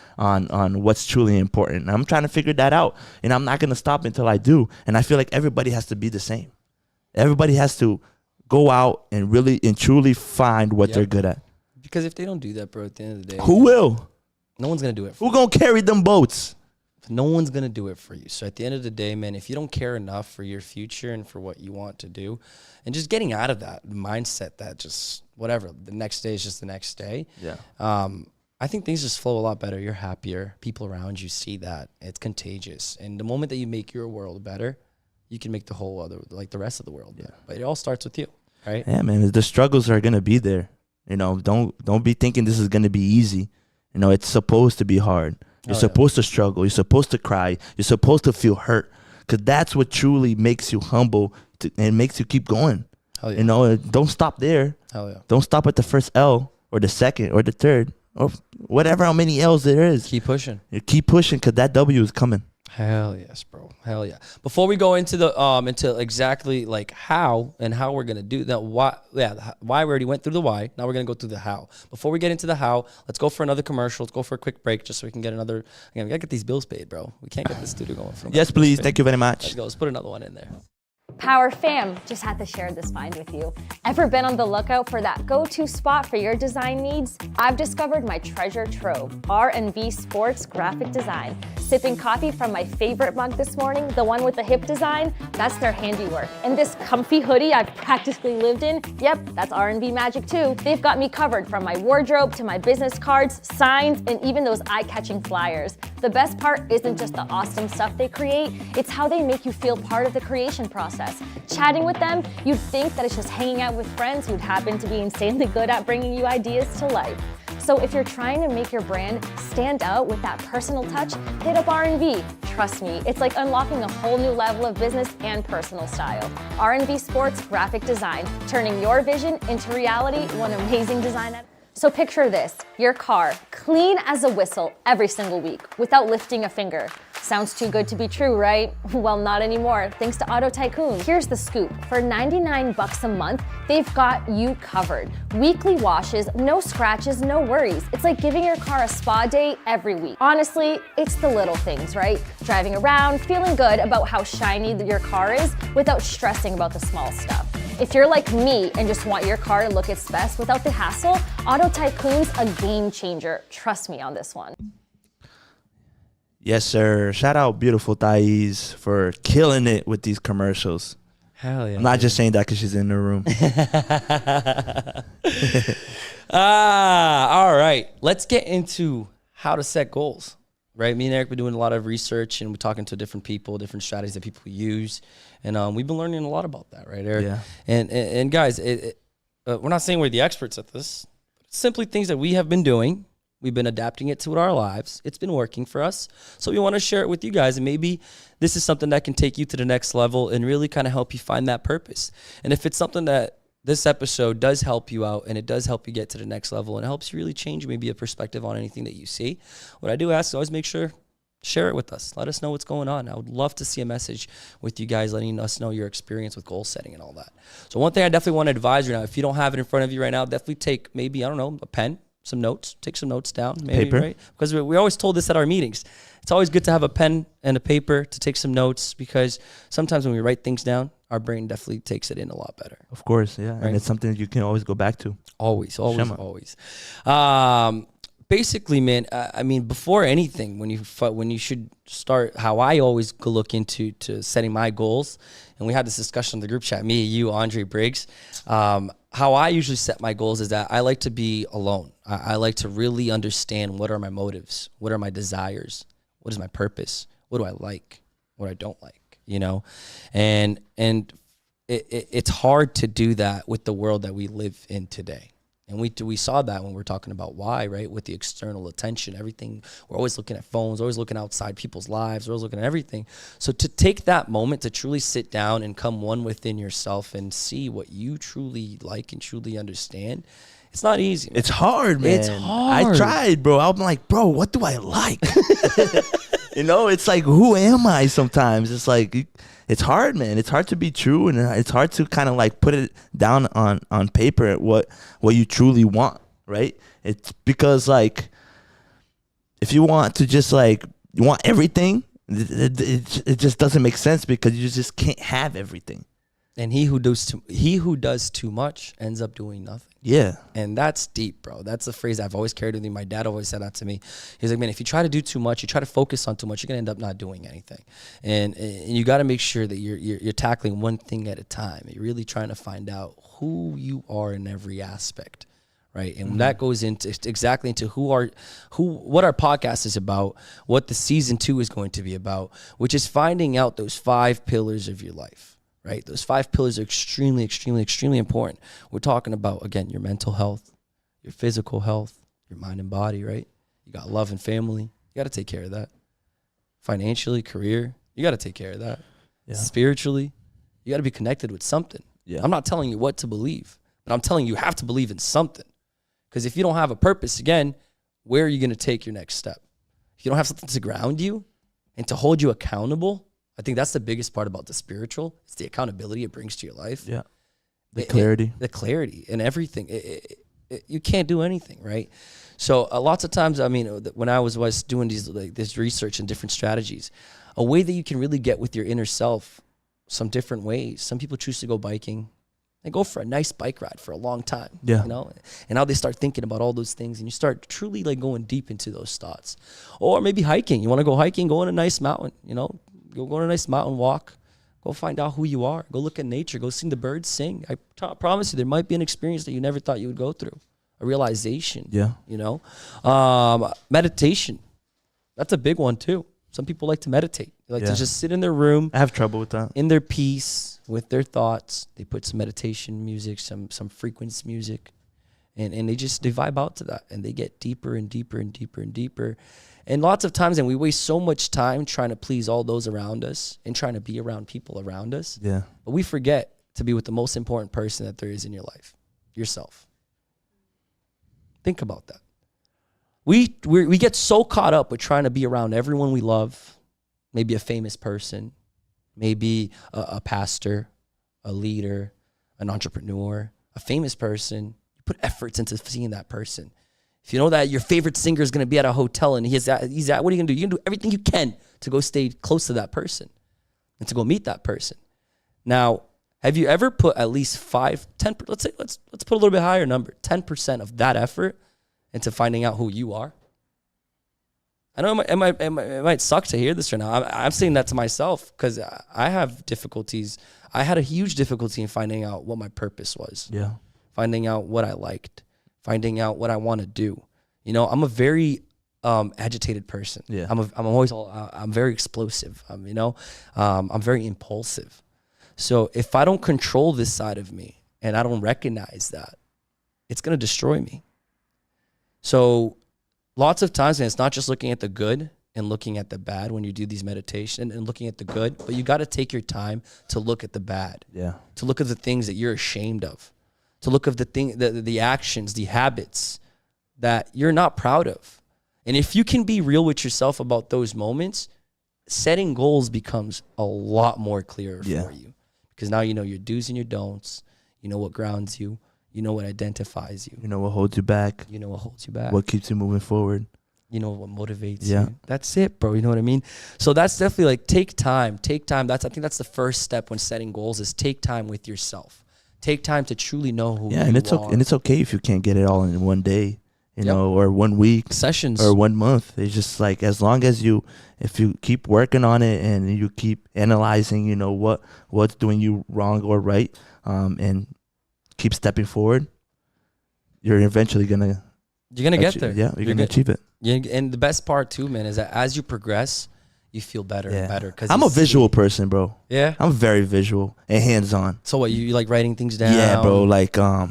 what's truly important. I'm trying to figure that out, and I'm not going to stop until I do. And I feel like everybody has to be the same. Everybody has to go out and really and truly find what they're good at. Because if they don't do that, bro, at the end of the day, who will? No one's going to do it. Who going to carry them boats? No one's going to do it for you. So at the end of the day, man, if you don't care enough for your future and for what you want to do, and just getting out of that mindset that just whatever, the next day is just the next day. Yeah. I think things just flow a lot better. You're happier. People around you see that. It's contagious. And the moment that you make your world better, you can make the whole other, like the rest of the world better. But it all starts with you, right? Yeah, man. The struggles are going to be there. You know, don't be thinking this is going to be easy. You know, it's supposed to be hard. You're supposed to struggle. You're supposed to cry. You're supposed to feel hurt, because that's what truly makes you humble and makes you keep going. Hell yeah. You know, don't stop there. Hell yeah. Don't stop at the first L or the second or the third or whatever how many L's there is. Keep pushing. You keep pushing, because that W is coming. Hell yes, bro. Hell yeah. Before we go into the into exactly like how we're gonna do that, why we already went through the why. Now we're gonna go through the how. Before we get into the how, let's go for another commercial. Let's go for a quick break just so we can get another. Again, we gotta get these bills paid, bro. We can't get this studio going. Yes, please. Thank you very much. Let's go. Let's put another one in there. Power fam, just had to share this find with you. Ever been on the lookout for that go-to spot for your design needs? I've discovered my treasure trove, R&V Sports Graphic Design. Sipping coffee from my favorite mug this morning, the one with the hip design, that's their handiwork. And this comfy hoodie I've practically lived in, yep, that's R&V magic too. They've got me covered from my wardrobe to my business cards, signs, and even those eye-catching flyers. The best part isn't just the awesome stuff they create, it's how they make you feel part of the creation process. Chatting with them, you'd think that it's just hanging out with friends who'd happen to be insanely good at bringing you ideas to life. So if you're trying to make your brand stand out with that personal touch, hit up R&V. Trust me, it's like unlocking a whole new level of business and personal style. R&V Sports Graphic Design, turning your vision into reality one amazing design at. So picture this, your car, clean as a whistle every single week without lifting a finger. Sounds too good to be true, right? Well, not anymore, thanks to Auto Tycoon. Here's the scoop. For $99 a month, they've got you covered. Weekly washes, no scratches, no worries. It's like giving your car a spa day every week. Honestly, it's the little things, right? Driving around, feeling good about how shiny your car is without stressing about the small stuff. If you're like me and just want your car to look its best without the hassle, Auto Tycoon's a game changer. Trust me on this one. Yes, sir. Shout out beautiful Thais for killing it with these commercials. Hell yeah. I'm not just saying that because she's in the room. All right. Let's get into how to set goals. Right, me and Eric been doing a lot of research, and we're talking to different people, different strategies that people use, and we've been learning a lot about that, right, Eric? Yeah. And guys, we're not saying we're the experts at this. It's simply things that we have been doing. We've been adapting it to our lives. It's been working for us, so we want to share it with you guys, and maybe this is something that can take you to the next level and really kind of help you find that purpose. And if it's something that this episode does help you out and it does help you get to the next level and it helps you really change maybe a perspective on anything that you see, what I do ask is always make sure, share it with us. Let us know what's going on. I would love to see a message with you guys letting us know your experience with goal setting and all that. So one thing I definitely want to advise you now, if you don't have it in front of you right now, definitely take maybe, I don't know, a pen, some notes, take some notes down. Maybe, paper. Right? Because we always told this at our meetings. It's always good to have a pen and a paper to take some notes, because sometimes when we write things down, our brain definitely takes it in a lot better. Of course, yeah. Right? And it's something that you can always go back to. Always. Shema. Basically, man, I mean, before anything, when you should start, how I always go look into setting my goals, and we had this discussion in the group chat, me, you, Andre Briggs, how I usually set my goals is that I like to be alone. I like to really understand what are my motives, what are my desires, what is my purpose, what do I like, what I don't like, you know? And it's hard to do that with the world that we live in today. And we saw that when we're talking about why, right? With the external attention, everything. We're always looking at phones, always looking outside people's lives, we're always looking at everything. So to take that moment to truly sit down and come one within yourself and see what you truly like and truly understand, it's not easy, man. It's hard, man. It's hard. I tried, bro. I'm like, bro, what do I like? You know, it's like, who am I sometimes? It's like, it's hard, man. It's hard to be true, and it's hard to kind of like put it down on paper at what you truly want, right? It's because, like, if you want to just, like, you want everything, it just doesn't make sense because you just can't have everything. And he who does too much ends up doing nothing. Yeah. And that's deep, bro. That's a phrase I've always carried with me. My dad always said that to me. He's like, man, if you try to do too much, you try to focus on too much, you're gonna end up not doing anything. And you got to make sure that you're tackling one thing at a time. You're really trying to find out who you are in every aspect, right? And that goes into exactly into what our podcast is about, what the season 2 is going to be about, which is finding out those 5 pillars of your life. Right? Those 5 pillars are extremely, extremely, extremely important. We're talking about, again, your mental health, your physical health, your mind and body, right? You got love and family. You got to take care of that. Financially, career, you got to take care of that. Yeah. Spiritually, you got to be connected with something. Yeah. I'm not telling you what to believe, but I'm telling you you have to believe in something. Because if you don't have a purpose, again, where are you going to take your next step? If you don't have something to ground you and to hold you accountable, I think that's the biggest part about the spiritual. It's the accountability it brings to your life. Yeah. The clarity. The clarity and everything. You can't do anything, right? So lots of times, I mean, when I was doing this research and different strategies, a way that you can really get with your inner self, some different ways. Some people choose to go biking. They go for a nice bike ride for a long time. Yeah. You know, and now they start thinking about all those things, and you start truly like going deep into those thoughts. Or maybe hiking. You want to go hiking, go on a nice mountain, you know. Go on a nice mountain walk. Go find out who you are. Go look at nature. Go see the birds sing. I promise you, there might be an experience that you never thought you would go through. A realization. Yeah. You know? Meditation. That's a big one, too. Some people like to meditate. They like to just sit in their room. I have trouble with that. In their peace, with their thoughts. They put some meditation music, some frequency music. And they vibe out to that. And they get deeper and deeper and deeper and deeper. And lots of times, and we waste so much time trying to please all those around us and trying to be around people around us. Yeah. But we forget to be with the most important person that there is in your life, yourself. Think about that. We get so caught up with trying to be around everyone we love, maybe a famous person, maybe a pastor, a leader, an entrepreneur, a famous person. You put efforts into seeing that person. If you know that your favorite singer is going to be at a hotel and he's at, what are you going to do? You're going to do everything you can to go stay close to that person and to go meet that person. Now, have you ever put at least 10, let's put a little bit higher number, 10% of that effort into finding out who you are? I know it might suck to hear this right now. I'm saying that to myself because I have difficulties. I had a huge difficulty in finding out what my purpose was. Yeah. Finding out what I liked. Finding out what I want to do. You know, I'm a very agitated person. Yeah. I'm very explosive. I'm very impulsive. So if I don't control this side of me and I don't recognize that, it's going to destroy me. So lots of times, and it's not just looking at the good and looking at the bad when you do these meditation and looking at the good, but you got to take your time to look at the bad. Yeah. To look at the things that you're ashamed of. To look at the actions, the habits that you're not proud of. And if you can be real with yourself about those moments, setting goals becomes a lot more clearer for you. Because now you know your do's and your don'ts. You know what grounds you. You know what identifies you. You know what holds you back. You know what holds you back. What keeps you moving forward. You know what motivates you. That's it, bro. You know what I mean? So that's definitely like take time. I think that's the first step when setting goals is take time with yourself. Take time to truly know who you are. And it's okay if you can't get it all in one day, you know, or 1 week. Sessions. Or 1 month. It's just like as long as if you keep working on it and you keep analyzing, you know, what's doing you wrong or right, and keep stepping forward, you're eventually going to... You're going to get there. Yeah, you're going to achieve it. Yeah, and the best part too, man, is that as you progress, you feel better and better. Cause I'm a visual person, bro. Yeah? I'm very visual and hands-on. So what, you like writing things down? Yeah, bro. Like, a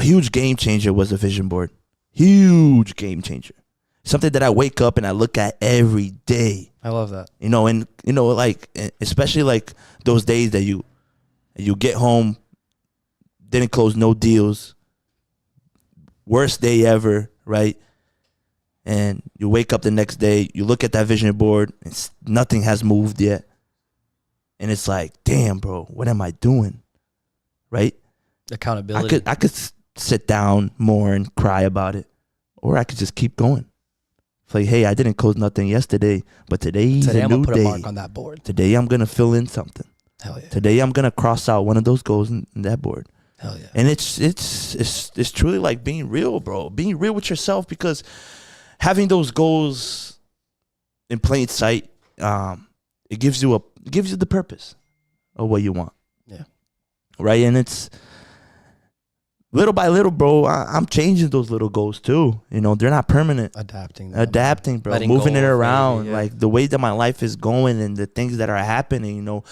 huge game changer was a vision board. Huge game changer. Something that I wake up and I look at every day. I love that. You know, and, you know, like, especially like those days that you get home, didn't close no deals, worst day ever, right? And you wake up the next day, you look at that vision board, and nothing has moved yet. And it's like, damn, bro, what am I doing? Right? Accountability. I could sit down more and cry about it, or I could just keep going. It's like, hey, I didn't close nothing yesterday, but today's a I'm new gonna put day. a mark on that board. Today I'm gonna fill in something. Hell yeah. Today I'm gonna cross out one of those goals in that board. Hell yeah. And it's truly like being real, bro. Being real with yourself, because having those goals in plain sight, it gives you the purpose of what you want. Yeah. Right. And it's little by little, bro. I'm changing those little goals too. You know, they're not permanent. Adapting, bro. Letting Moving go it of around, yeah. like the way that my life is going and the things that are happening. You know,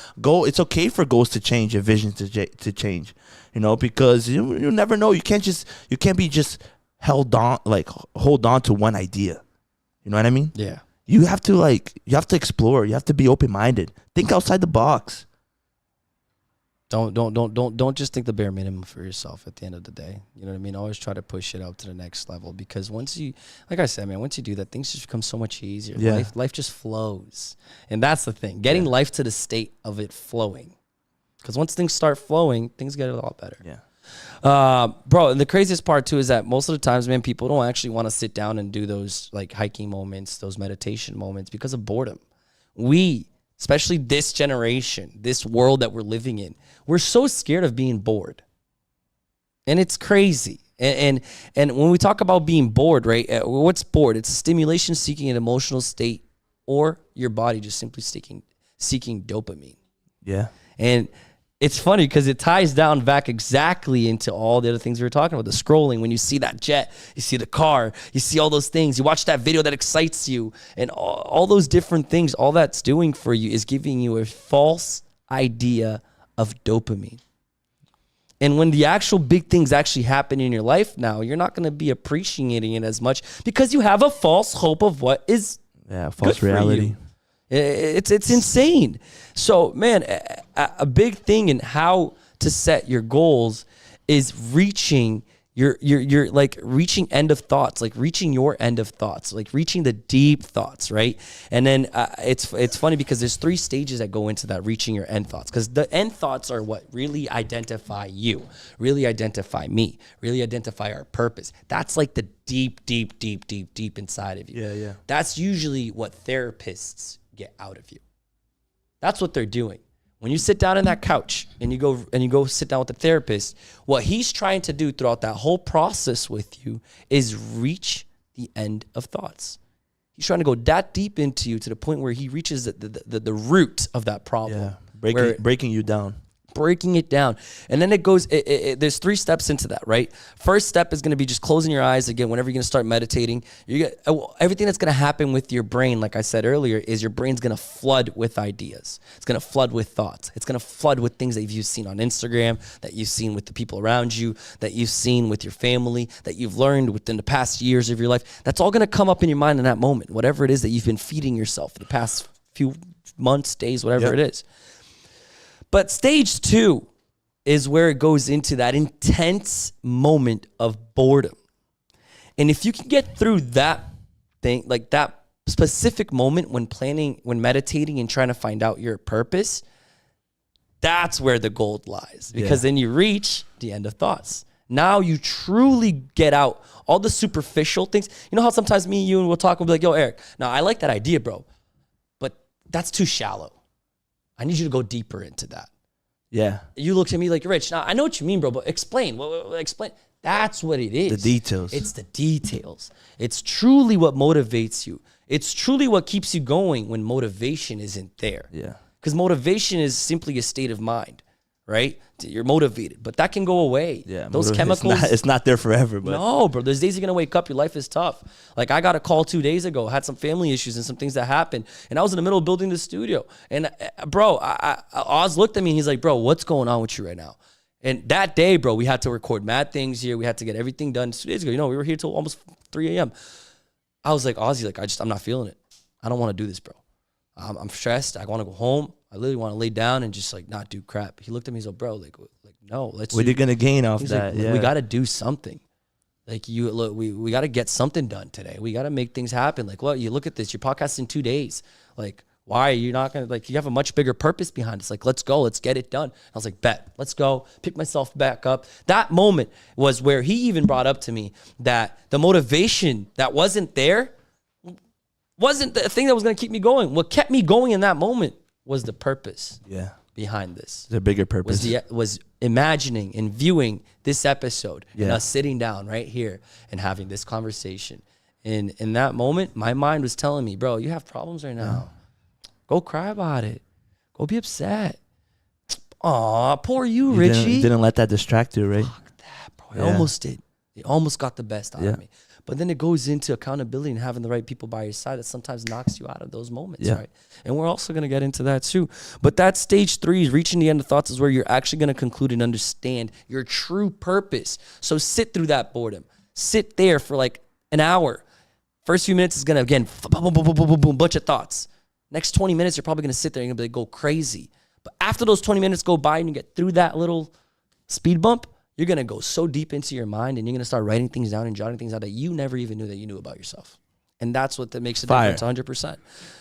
it's okay for goals to change and visions to change. You know, because you never know. You can't be just hold on to one idea. You know what I mean? Yeah. You have to explore. You have to be open-minded. Think outside the box. Don't just think the bare minimum for yourself at the end of the day. You know what I mean? Always try to push it out to the next level, because once you, like I said, man, once you do that, things just become so much easier. Yeah. Life just flows. And that's the thing. Getting life to the state of it flowing. Because once things start flowing, things get a lot better. Yeah. Bro, and the craziest part too is that most of the times, man, people don't actually want to sit down and do those like hiking moments, those meditation moments, because of boredom. Especially this generation, this world that we're living in, we're so scared of being bored. And it's crazy. And when we talk about being bored, right? What's bored? It's a stimulation seeking an emotional state, or your body just simply seeking dopamine. Yeah. And it's funny because it ties down back exactly into all the other things we were talking about. The scrolling, when you see that jet, you see the car, you see all those things, you watch that video that excites you, and all those different things, all that's doing for you is giving you a false idea of dopamine. And when the actual big things actually happen in your life now, you're not going to be appreciating it as much because you have a false hope of what is false reality. It's insane. So, man, a big thing in how to set your goals is reaching your like reaching end of thoughts, like reaching your end of thoughts, like reaching the deep thoughts, right? And then it's funny because there's 3 stages that go into that reaching your end thoughts, because the end thoughts are what really identify you, really identify me, really identify our purpose. That's like the deep inside of you. Yeah. That's usually what therapists get out of you. That's what they're doing. When you sit down on that couch and you go sit down with the therapist, what he's trying to do throughout that whole process with you is reach the end of thoughts. He's trying to go that deep into you to the point where he reaches the root of that problem. Yeah, breaking you down. Breaking it down. And then it goes, there's 3 steps into that, right? First step is going to be just closing your eyes again. Whenever you're going to start meditating, everything that's going to happen with your brain, like I said earlier, is your brain's going to flood with ideas. It's going to flood with thoughts. It's going to flood with things that you've seen on Instagram, that you've seen with the people around you, that you've seen with your family, that you've learned within the past years of your life. That's all going to come up in your mind in that moment, whatever it is that you've been feeding yourself for the past few months, days, whatever it is. But stage 2 is where it goes into that intense moment of boredom. And if you can get through that thing, like that specific moment when planning, when meditating and trying to find out your purpose, that's where the gold lies. Because then you reach the end of thoughts. Now you truly get out all the superficial things. You know how sometimes me and you will talk, we'll be like, yo, Eric, now I like that idea, bro, but that's too shallow. I need you to go deeper into that. Yeah. You look at me like, Rich, now I know what you mean, bro, but explain. Explain. That's what it is. The details. It's the details. It's truly what motivates you. It's truly what keeps you going when motivation isn't there. Yeah. Because motivation is simply a state of mind, right? You're motivated, but that can go away. Yeah, those chemicals. It's not there forever, but no, bro. There's days you're gonna wake up, your life is tough. Like I got a call 2 days ago, had some family issues and some things that happened, and I was in the middle of building the studio. And bro, Oz looked at me and he's like, "Bro, what's going on with you right now?" And that day, bro, we had to record mad things here. We had to get everything done 2 days ago. You know, we were here till almost 3 a.m. I was like, Ozzy, like I'm not feeling it. I don't want to do this, bro. I'm stressed. I want to go home. I literally want to lay down and just like not do crap. He looked at me, he's like, bro, like no, let's. What are you gonna gain off that? Like, we got to do something. Like look, we got to get something done today. We got to make things happen. Like, well, you look at this, you're podcasting 2 days. Like, why are you not gonna like? You have a much bigger purpose behind it. Like, let's go, let's get it done. I was like, bet, let's go. Pick myself back up. That moment was where he even brought up to me that the motivation that wasn't there wasn't the thing that was gonna keep me going. What kept me going in that moment was the purpose. Yeah. Behind this, the bigger purpose was imagining and viewing this episode and Yeah. us sitting down right here and having this conversation. And in that moment, my mind was telling me, bro, you have problems right now. Go cry about it. Go be upset. Aw, poor you, Richie. You didn't let that distract you, right? Fuck that, bro. I almost did. It almost got the best out Yeah. of me. But then it goes into accountability and having the right people by your side that sometimes knocks you out of those moments, right? And we're also going to get into that too. But that stage 3 is reaching the end of thoughts is where you're actually going to conclude and understand your true purpose. So sit through that boredom. Sit there for like an hour. First few minutes is going to, again, boom, boom, boom, boom, boom, boom, bunch of thoughts. Next 20 minutes, you're probably going to sit there and you're going to go crazy. But after those 20 minutes go by and you get through that little speed bump, you're going to go so deep into your mind and you're going to start writing things down and jotting things out that you never even knew that you knew about yourself. And that's what that makes a difference 100%.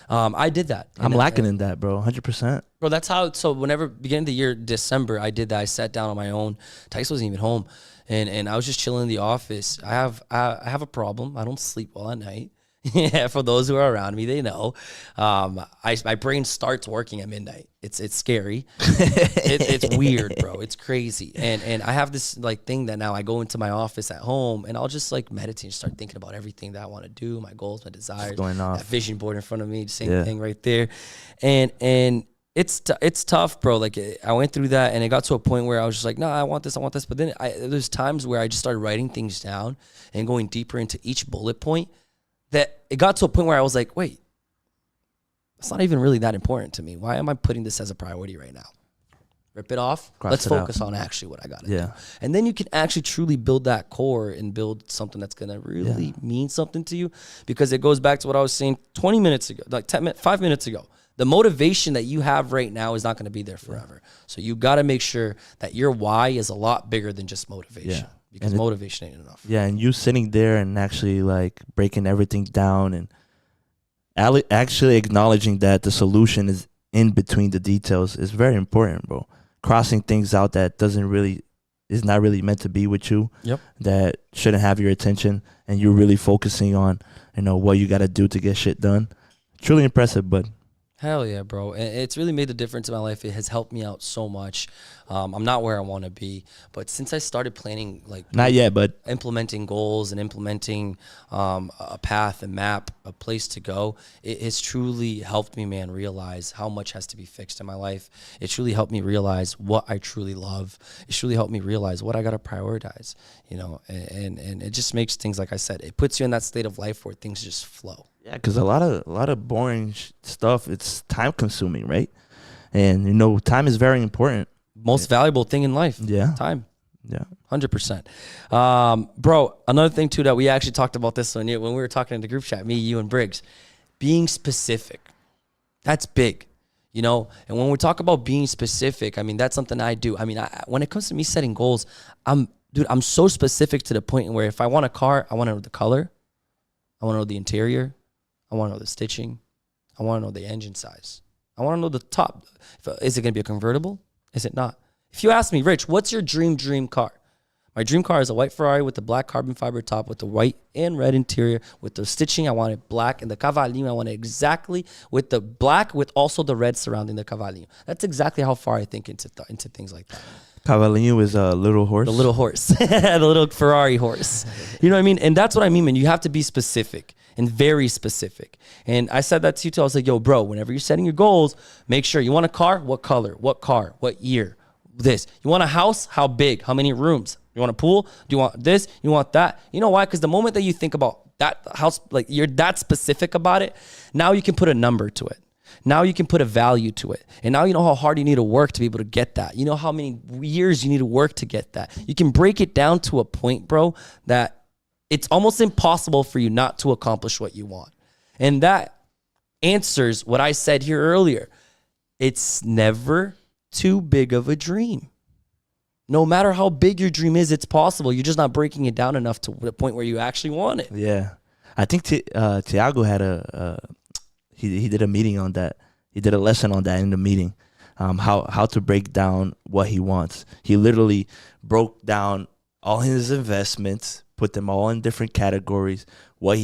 I did that. I'm lacking in that, bro, 100%. Bro, that's how, so whenever, beginning of the year, December, I did that. I sat down on my own. Tice wasn't even home. And I was just chilling in the office. I have a problem. I don't sleep well at night. Yeah, for those who are around me, they know. My brain starts working at midnight. It's scary. It's weird, bro. It's crazy. And I have this like thing that now I go into my office at home and I'll just like meditate and start thinking about everything that I want to do, my goals, my desires. What's going on? That vision board in front of me, same thing right there. And it's tough, bro. Like I went through that and it got to a point where I was just like, no, I want this. But then there's times where I just started writing things down and going deeper into each bullet point. That it got to a point where I was like, wait, it's not even really that important to me. Why am I putting this as a priority right now? Rip it off. Let's focus on actually what I got to do. And then you can actually truly build that core and build something that's going to really mean something to you, because it goes back to what I was saying 20 minutes ago, like 5 minutes ago. The motivation that you have right now is not going to be there forever. So you got to make sure that your why is a lot bigger than just motivation. Because motivation ain't enough. Yeah, and you sitting there and actually like breaking everything down and actually acknowledging that the solution is in between the details is very important, bro. Crossing things out that is not really meant to be with you. That shouldn't have your attention, and you're really focusing on, what you got to do to get shit done. Truly impressive, bud. Hell yeah, bro. It's really made the difference in my life. It has helped me out so much. I'm not where I want to be, but since I started planning, like not yet, but implementing goals and implementing a path, a map, a place to go, it has truly helped me, man, realize how much has to be fixed in my life. It truly helped me realize what I truly love. It truly helped me realize what I got to prioritize, and it just makes things, like I said, it puts you in that state of life where things just flow. Yeah, because a lot of boring stuff, it's time consuming, right? And time is very important. Most valuable thing in life. Yeah. Time. Yeah. 100%. Bro, another thing too that we actually talked about this when we were talking in the group chat, me, you, and Briggs, being specific. That's big, And when we talk about being specific, I mean, that's something I do. I mean, when it comes to me setting goals, I'm so specific to the point where if I want a car, I want to know the color. I want to know the interior. I want to know the stitching. I want to know the engine size. I want to know the top. Is it going to be a convertible? Is it not? If you ask me, Rich, what's your dream car? My dream car is a white Ferrari with the black carbon fiber top with the white and red interior with the stitching. I want it black, and the cavallino, I want it exactly with the black with also the red surrounding the cavallino. That's exactly how far I think into things like that. Cavallino is a little horse. The little horse. The little Ferrari horse. You know what I mean? And that's what I mean, man. You have to be specific and very specific. And I said that to you too. I was like, yo, bro, whenever you're setting your goals, make sure you want a car, what color, what car, what year, this. You want a house? How big? How many rooms? You want a pool? Do you want this? You want that? You know why? Because the moment that you think about that house, like you're that specific about it, now you can put a number to it. Now you can put a value to it. And now you know how hard you need to work to be able to get that. You know how many years you need to work to get that. You can break it down to a point, bro, that it's almost impossible for you not to accomplish what you want. And that answers what I said here earlier. It's never too big of a dream. No matter how big your dream is, it's possible. You're just not breaking it down enough to the point where you actually want it. Yeah. I think Tiago had he did a meeting on that. He did a lesson on that in the meeting, how to break down what he wants. He literally broke down all his investments, put them all in different categories. What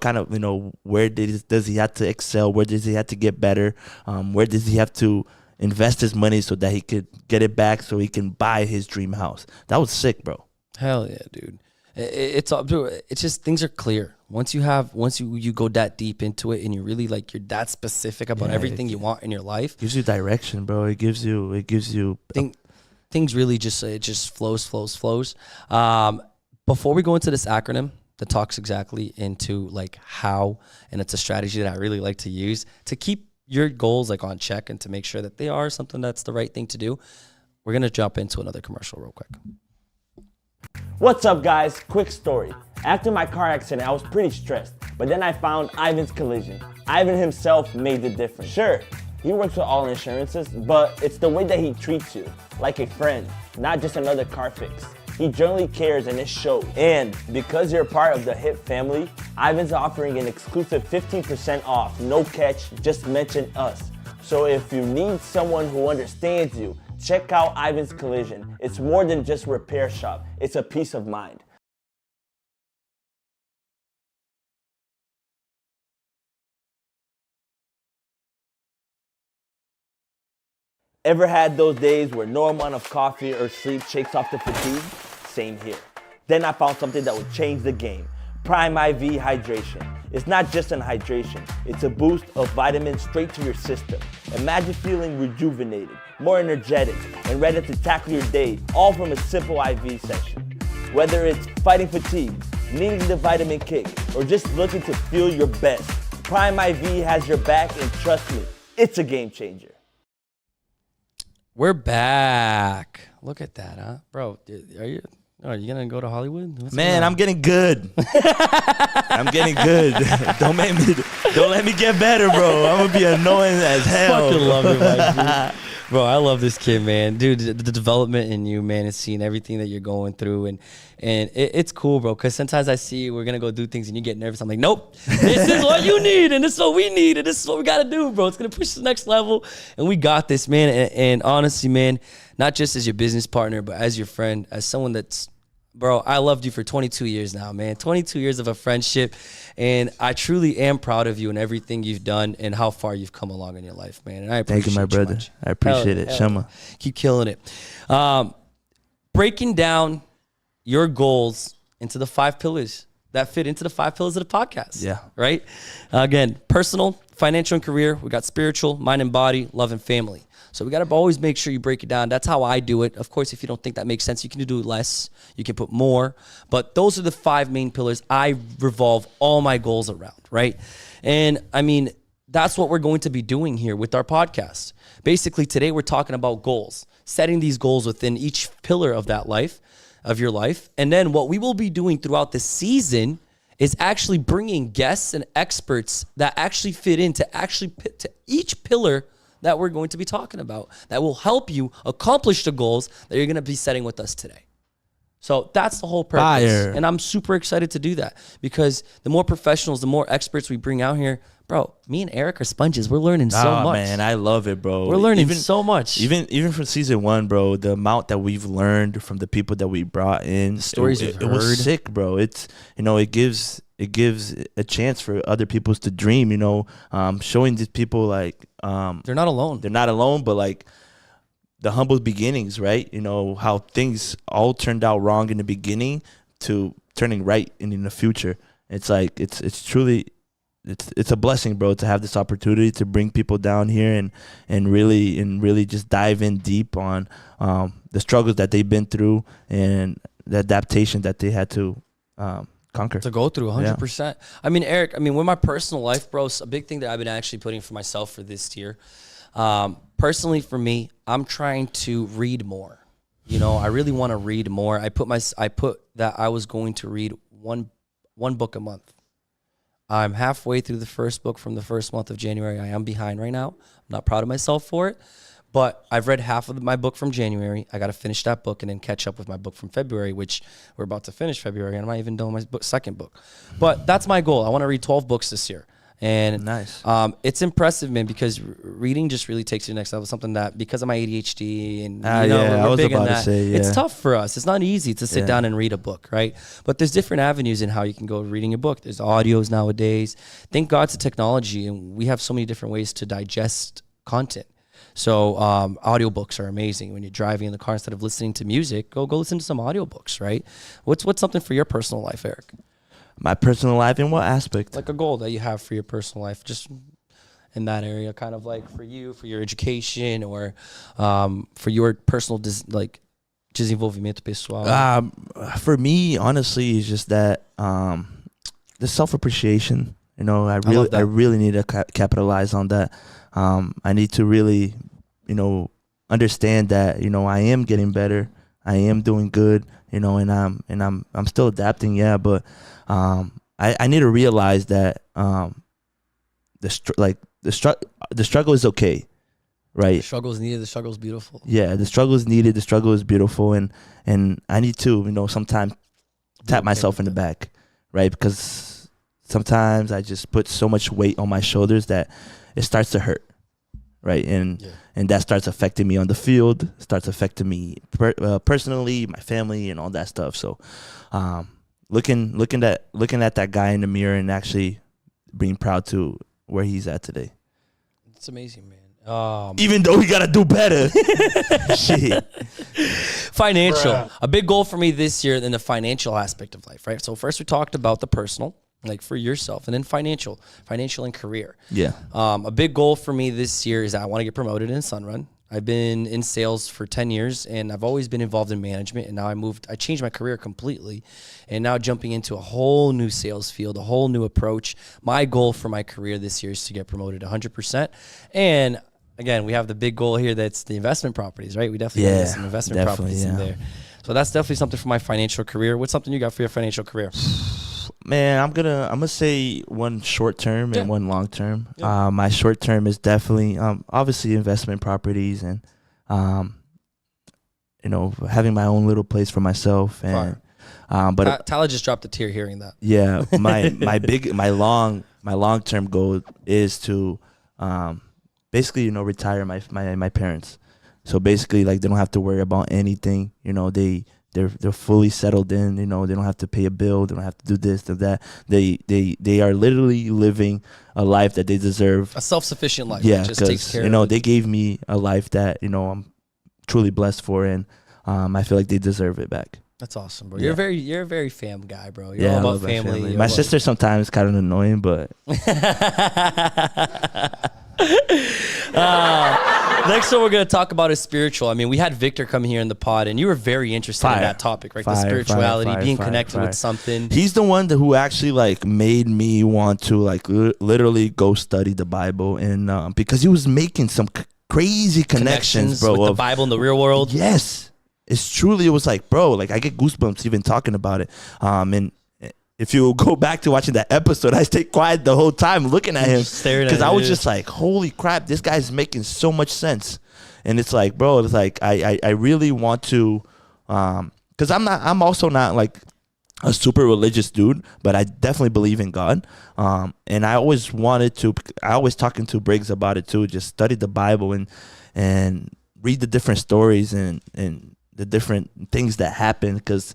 kind of, where does he have to excel? Where does he have to get better? Where does he have to invest his money so that he could get it back so he can buy his dream house? That was sick, bro. Hell yeah, dude. It's just things are clear. Once you go that deep into it and you really you're that specific about everything you want in your life. Gives you direction, bro. It gives you things really just flows. Before we go into this acronym that talks exactly into how, and it's a strategy that I really like to use to keep your goals on check and to make sure that they are something that's the right thing to do. We're going to jump into another commercial real quick. What's up, guys? Quick story. After my car accident, I was pretty stressed, but then I found Ivan's Collision. Ivan himself made the difference. Sure, he works with all insurances, but it's the way that he treats you, like a friend, not just another car fix. He genuinely cares and it shows. And because you're part of the HIP family, Ivan's offering an exclusive 15% off, no catch, just mention us. So if you need someone who understands you, check out Ivan's Collision. It's more than just a repair shop, it's a peace of mind. Ever had those days where no amount of coffee or sleep shakes off the fatigue? Same here. Then I found something that would change the game. Prime IV Hydration. It's not just an hydration, it's a boost of vitamins straight to your system. Imagine feeling rejuvenated, more energetic, and ready to tackle your day, all from a simple IV session. Whether it's fighting fatigue, needing the vitamin kick, or just looking to feel your best, Prime IV has your back, and trust me, it's a game changer. We're back. Look at that, huh? Bro, are you going to go to Hollywood? Man, I'm getting good. I'm getting good. Don't let me get better, bro. I'm going to be annoying as hell. Fucking love it, man, dude. Bro, I love this kid, man. Dude, the development in you, man, is seeing everything that you're going through. And it's cool, bro, because sometimes I see we're going to go do things and you get nervous. I'm like, nope, this is what you need and this is what we need and this is what we got to do, bro. It's going to push to the next level. And we got this, man. And honestly, man, not just as your business partner, but as your friend, as someone that's, bro, I loved you for 22 years now, man. 22 years of a friendship. And I truly am proud of you and everything you've done and how far you've come along in your life, man. And I appreciate Thank you, my brother. much. I appreciate it. Shema. Keep killing it. Breaking down your goals into the 5 pillars that fit into the 5 pillars of the podcast. Yeah. Right? Again, personal, financial, and career. We got spiritual, mind and body, love and family. So we got to always make sure you break it down. That's how I do it. Of course, if you don't think that makes sense, you can do less. You can put more. But those are the 5 main pillars I revolve all my goals around, right? And I mean, that's what we're going to be doing here with our podcast. Basically, today we're talking about goals, setting these goals within each pillar of that life, of your life. And then what we will be doing throughout the season is actually bringing guests and experts that actually fit into to each pillar that we're going to be talking about that will help you accomplish the goals that you're going to be setting with us today. So that's the whole purpose. Fire. And I'm super excited to do that because the more professionals, the more experts we bring out here, bro, me and Eric are sponges. We're learning so much. Man, I love it, bro. We're learning so much. Even from season 1, bro, the amount that we've learned from the people that we brought in, the stories we've it was heard. sick, bro. It's, it gives a chance for other people to dream, showing these people they're not alone. They're not alone, but the humble beginnings, right? How things all turned out wrong in the beginning to turning right in the future. It's it's truly it's a blessing, bro, to have this opportunity to bring people down here and really just dive in deep on the struggles that they've been through and the adaptation that they had to conquer. To go through 100%. I mean, Eric, with my personal life, bro, a big thing that I've been actually putting for myself for this year, personally for me, I'm trying to read more. I really want to read more. I put that I was going to read one book a month. I'm halfway through the first book from the first month of January. I am behind right now. I'm not proud of myself for it, but I've read half of my book from January. I got to finish that book and then catch up with my book from February, which we're about to finish February, and I'm not even done my second book. But that's my goal. I want to read 12 books this year. And nice. It's impressive, man, because reading just really takes you to the next level. Something that, because of my ADHD and we're big on that, it's tough for us. It's not easy to sit down and read a book, right? But there's different avenues in how you can go reading a book. There's audios nowadays. Thank God to technology, and we have so many different ways to digest content. So audiobooks are amazing. When you're driving in the car, instead of listening to music, go listen to some audiobooks, right? What's something for your personal life, Eric? My personal life, in what aspect? Like a goal that you have for your personal life, just in that area, kind of like for you, for your education, or for your personal desenvolvimento pessoal. For me, honestly, it's just that the self-appreciation. I really need to capitalize on that. I need to really, understand that I am getting better. I am doing good. And I'm still adapting. Yeah, but I need to realize that the struggle is okay, right? The struggle is needed. The struggle is beautiful. Yeah, the struggle is needed. The struggle is beautiful, and I need to sometimes tap myself in the back, right? Because sometimes I just put so much weight on my shoulders that it starts to hurt, right? And that starts affecting me on the field, starts affecting me personally, my family, and all that stuff. So, looking at that guy in the mirror and actually being proud to where he's at today. It's amazing, man. Even though we gotta do better. Shit. Financial. Bruh. A big goal for me this year in the financial aspect of life, right? So first we talked about the personal, like for yourself, and then financial and career. Yeah. A big goal for me this year is that I want to get promoted in Sunrun. I've been in sales for 10 years, and I've always been involved in management, and now I changed my career completely, and now jumping into a whole new sales field, a whole new approach. My goal for my career this year is to get promoted 100%. And again, we have the big goal here that's the investment properties, right? We definitely have some investment properties in there. So that's definitely something for my financial career. What's something you got for your financial career? Man, I'm gonna say one short term and one long term. Yeah. My short term is definitely obviously investment properties and having my own little place for myself. And but Tyler just dropped a tear hearing that. Yeah, my long term goal is to basically retire my parents. So basically, like, they don't have to worry about anything. They're fully settled in. They don't have to pay a bill. They don't have to do this, do that. They are literally living a life that they deserve. A self-sufficient life. Yeah, that just takes care of they gave me a life that I'm truly blessed for, and I feel like they deserve it back. That's awesome, bro. You're a very fam guy, bro. You're all about family. My sister sometimes kind of annoying, but. Next one we're going to talk about is spiritual. I mean, we had Victor come here in the pod, and you were very interested in that topic, right? The spirituality, being connected with something. He's the one who actually made me want to literally go study the Bible, and because he was making some crazy connections, bro, with the Bible in the real world. Yes, it was like, bro, I get goosebumps even talking about it. And if you go back to watching that episode, I stayed quiet the whole time looking at him because I was just like, holy crap, this guy's making so much sense. And it's like, bro, it's like I really want to, because I'm also not like a super religious dude, but I definitely believe in God. And I always talking to Briggs about it too, just study the Bible and read the different stories and the different things that happen, because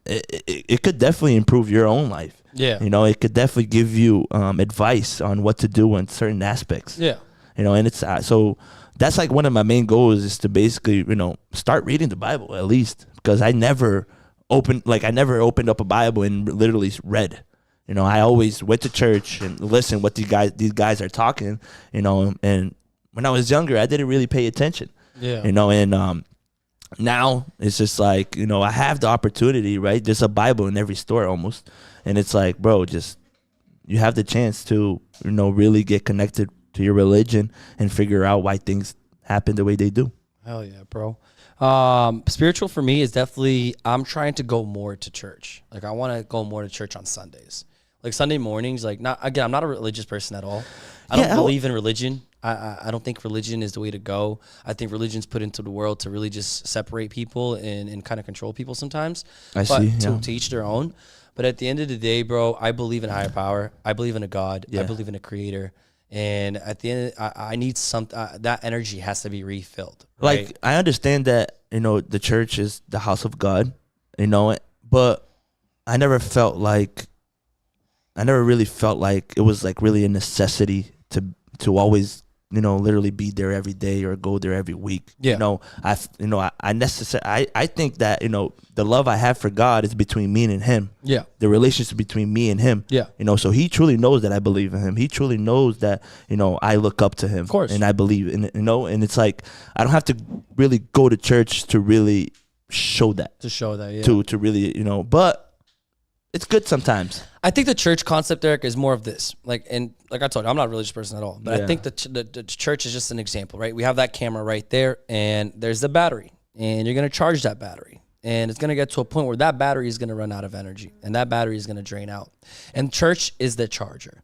it could definitely improve your own life. Yeah. It could definitely give you advice on what to do in certain aspects. Yeah. And it's so that's like one of my main goals is to basically, start reading the Bible at least, because I never opened up a Bible and literally read. I always went to church and listened what these guys are talking, and when I was younger, I didn't really pay attention. Yeah. And now it's just like, I have the opportunity, right? There's a Bible in every store almost. And it's like, bro, just you have the chance to, really get connected to your religion and figure out why things happen the way they do. Hell yeah, bro. Spiritual for me is definitely, I'm trying to go more to church. Like, I want to go more to church on Sundays. Like Sunday mornings, like I'm not a religious person at all. I don't believe in religion. I don't think religion is the way to go. I think religion's put into the world to really just separate people and kind of control people sometimes. To each their own. But at the end of the day, bro, I believe in higher power. I believe in a God. I believe in a creator. And at the end, I need that energy has to be refilled. Right? Like, I understand that, the church is the house of God, but I never really felt like it was like really a necessity to always, literally be there every day or go there every week. Yeah. I think that, the love I have for God is between me and him. Yeah. The relationship between me and him. Yeah. So he truly knows that I believe in him. He truly knows that, I look up to him. Of course. And I believe in, and it's like, I don't have to really go to church to really show that. To show that, yeah. To really, but it's good sometimes. I think the church concept, Eric, is more of this. Like I told you, I'm not a religious person at all. But I think the church is just an example, right? We have that camera right there, and there's the battery. And you're going to charge that battery. And it's going to get to a point where that battery is going to run out of energy. And that battery is going to drain out. And church is the charger.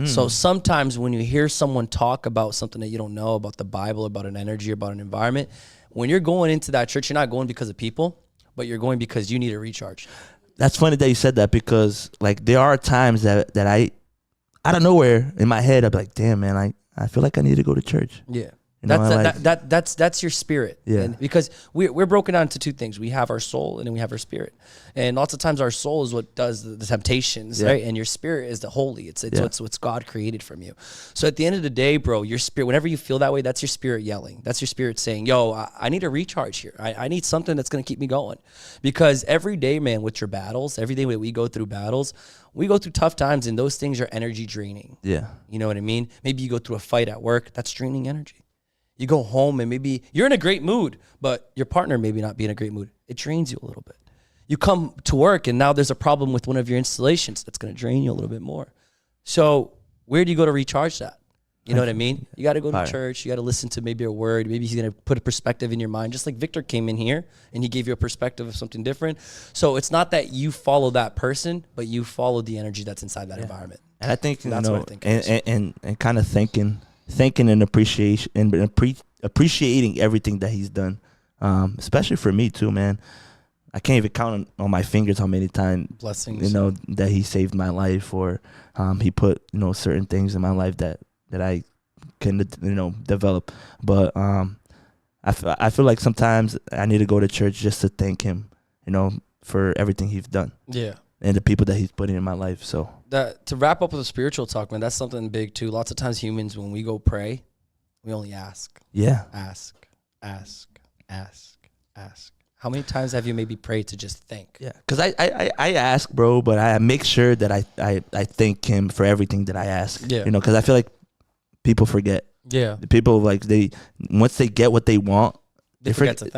So sometimes when you hear someone talk about something that you don't know, about the Bible, about an energy, about an environment, when you're going into that church, you're not going because of people, but you're going because you need a recharge. That's funny that you said that, because like there are times that I out of nowhere in my head, I'd be like, damn, man, I feel like I need to go to church. Yeah. You That's your spirit. Yeah. And because we're broken down into two things. We have our soul and then we have our spirit. And lots of times our soul is what does the temptations, right? And your spirit is the holy. It's what's God created from you. So at the end of the day, bro, your spirit, whenever you feel that way, that's your spirit yelling. That's your spirit saying, yo, I need a recharge here. I need something that's going to keep me going. Because every day, man, with your battles, every day that we go through battles, we go through tough times, and those things are energy draining. Yeah. You know what I mean? Maybe you go through a fight at work, that's draining energy. You go home and maybe you're in a great mood, but your partner maybe not be in a great mood. It drains you a little bit. You come to work and now there's a problem with one of your installations that's going to drain you a little bit more. So where do you go to recharge that? You know what I mean? You got to go to church. You got to listen to maybe a word. Maybe he's going to put a perspective in your mind, just like Victor came in here and he gave you a perspective of something different. So it's not that you follow that person, but you follow the energy that's inside that environment. And I think, that's what I think and kind of thinking and appreciating everything that he's done, especially for me too, man. I can't even count on my fingers how many times blessings, that he saved my life, or he put certain things in my life that I can develop. But I feel like sometimes I need to go to church just to thank him, for everything he's done. Yeah. And the people that he's putting in my life. So that, to wrap up with the spiritual talk, man, that's something big too. Lots of times humans, when we go pray, we only ask. Yeah. Ask. How many times have you maybe prayed to just thank? Yeah, because I ask, bro, but I make sure that I thank him for everything that I ask. Yeah. Because I feel like people forget. Yeah. The people, like, once they get what they want, they forgot to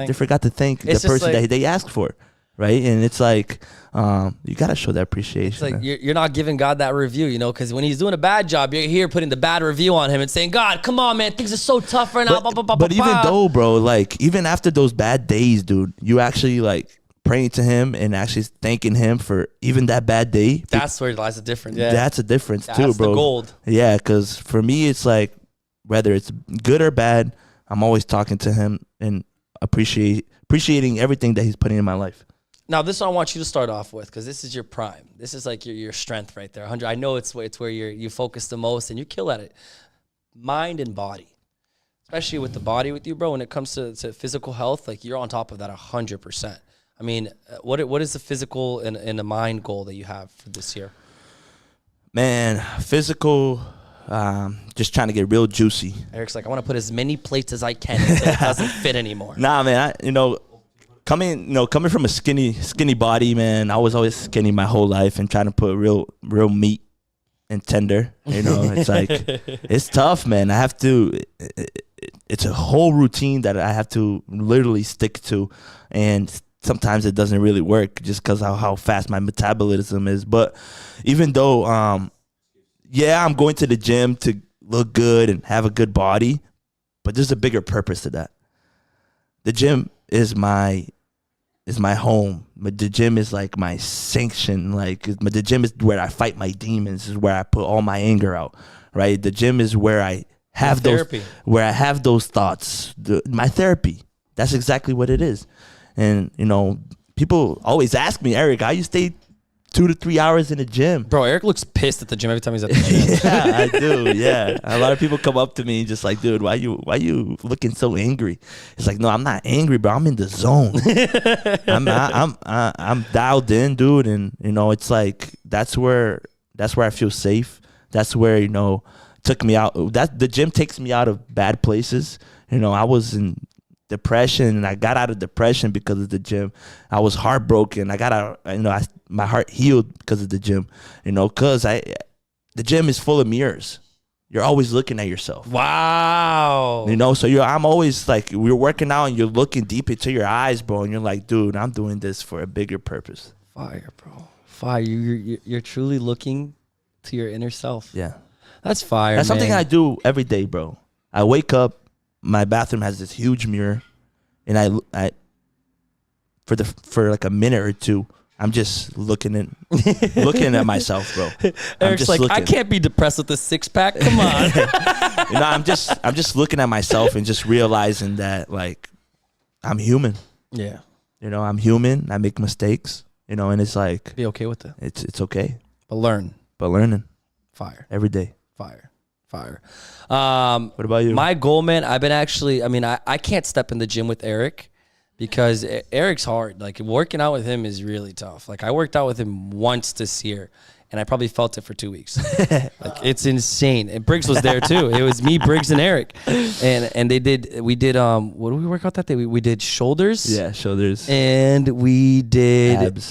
thank the person that they asked for. Right. And it's like, you got to show that appreciation. It's like you're not giving God that review, because when he's doing a bad job, you're here putting the bad review on him and saying, God, come on, man, things are so tough right now. But even though, bro, like, even after those bad days, dude, you actually like praying to him and actually thanking him for even that bad day. That's where lies the difference. Yeah. That's a difference too, bro. That's the gold. Yeah. Because for me, it's like, whether it's good or bad, I'm always talking to him and appreciating everything that he's putting in my life. Now, this one I want you to start off with, because this is your prime. This is like your strength right there. 100. I know it's where you focus the most and you kill at it. Mind and body, especially with the body with you, bro. When it comes to physical health, like, you're on top of that 100%. I mean, what is the physical and the mind goal that you have for this year? Man, physical, just trying to get real juicy. Eric's like, I want to put as many plates as I can until it doesn't fit anymore. Nah, man, coming from a skinny body, man, I was always skinny my whole life and trying to put real meat and tender. It's like it's tough, man. I have to. It's a whole routine that I have to literally stick to, and sometimes it doesn't really work just because of how fast my metabolism is. But even though, I'm going to the gym to look good and have a good body, but there's a bigger purpose to that. The gym is my home. But the gym is like my sanction. Like the gym is where I fight my demons. This is where I put all my anger out. Right. The gym is where I have those thoughts. My therapy. That's exactly what it is. And people always ask me, Eric, how you stay 2 to 3 hours in the gym? Bro, Eric looks pissed at the gym every time he's at the gym. Yeah, I do. Yeah, a lot of people come up to me just like, dude, why you looking so angry? It's like, no, I'm not angry, bro. I'm in the zone. I'm dialed in, dude, and it's like that's where I feel safe. That's where took me out. That the gym takes me out of bad places. I was in depression, and I got out of depression because of the gym. I was heartbroken. I got out. My heart healed because of the gym. Because the gym is full of mirrors. You're always looking at yourself. Wow. So I'm always like, we're working out and you're looking deep into your eyes, bro, and you're like, dude, I'm doing this for a bigger purpose. Fire, bro. Fire. You're truly looking to your inner self. Yeah. That's fire. That's something I do every day, bro. I wake up, my bathroom has this huge mirror, and I for like a minute or two, I'm just looking at myself, bro. Eric's like, I can't be depressed with a 6-pack. Come on. I'm just looking at myself and just realizing that, like, I'm human. Yeah. I'm human. I make mistakes. And it's like, be okay with it. It's okay. But learning. Fire. Every day. Fire. What about you? My goal, man, I can't step in the gym with Eric because Eric's hard. Like, working out with him is really tough. Like, I worked out with him once this year, and I probably felt it for 2 weeks. Like, it's insane. And Briggs was there too. It was me, Briggs, and Eric. And we did what did we work out that day? We did shoulders. Yeah, shoulders. And we did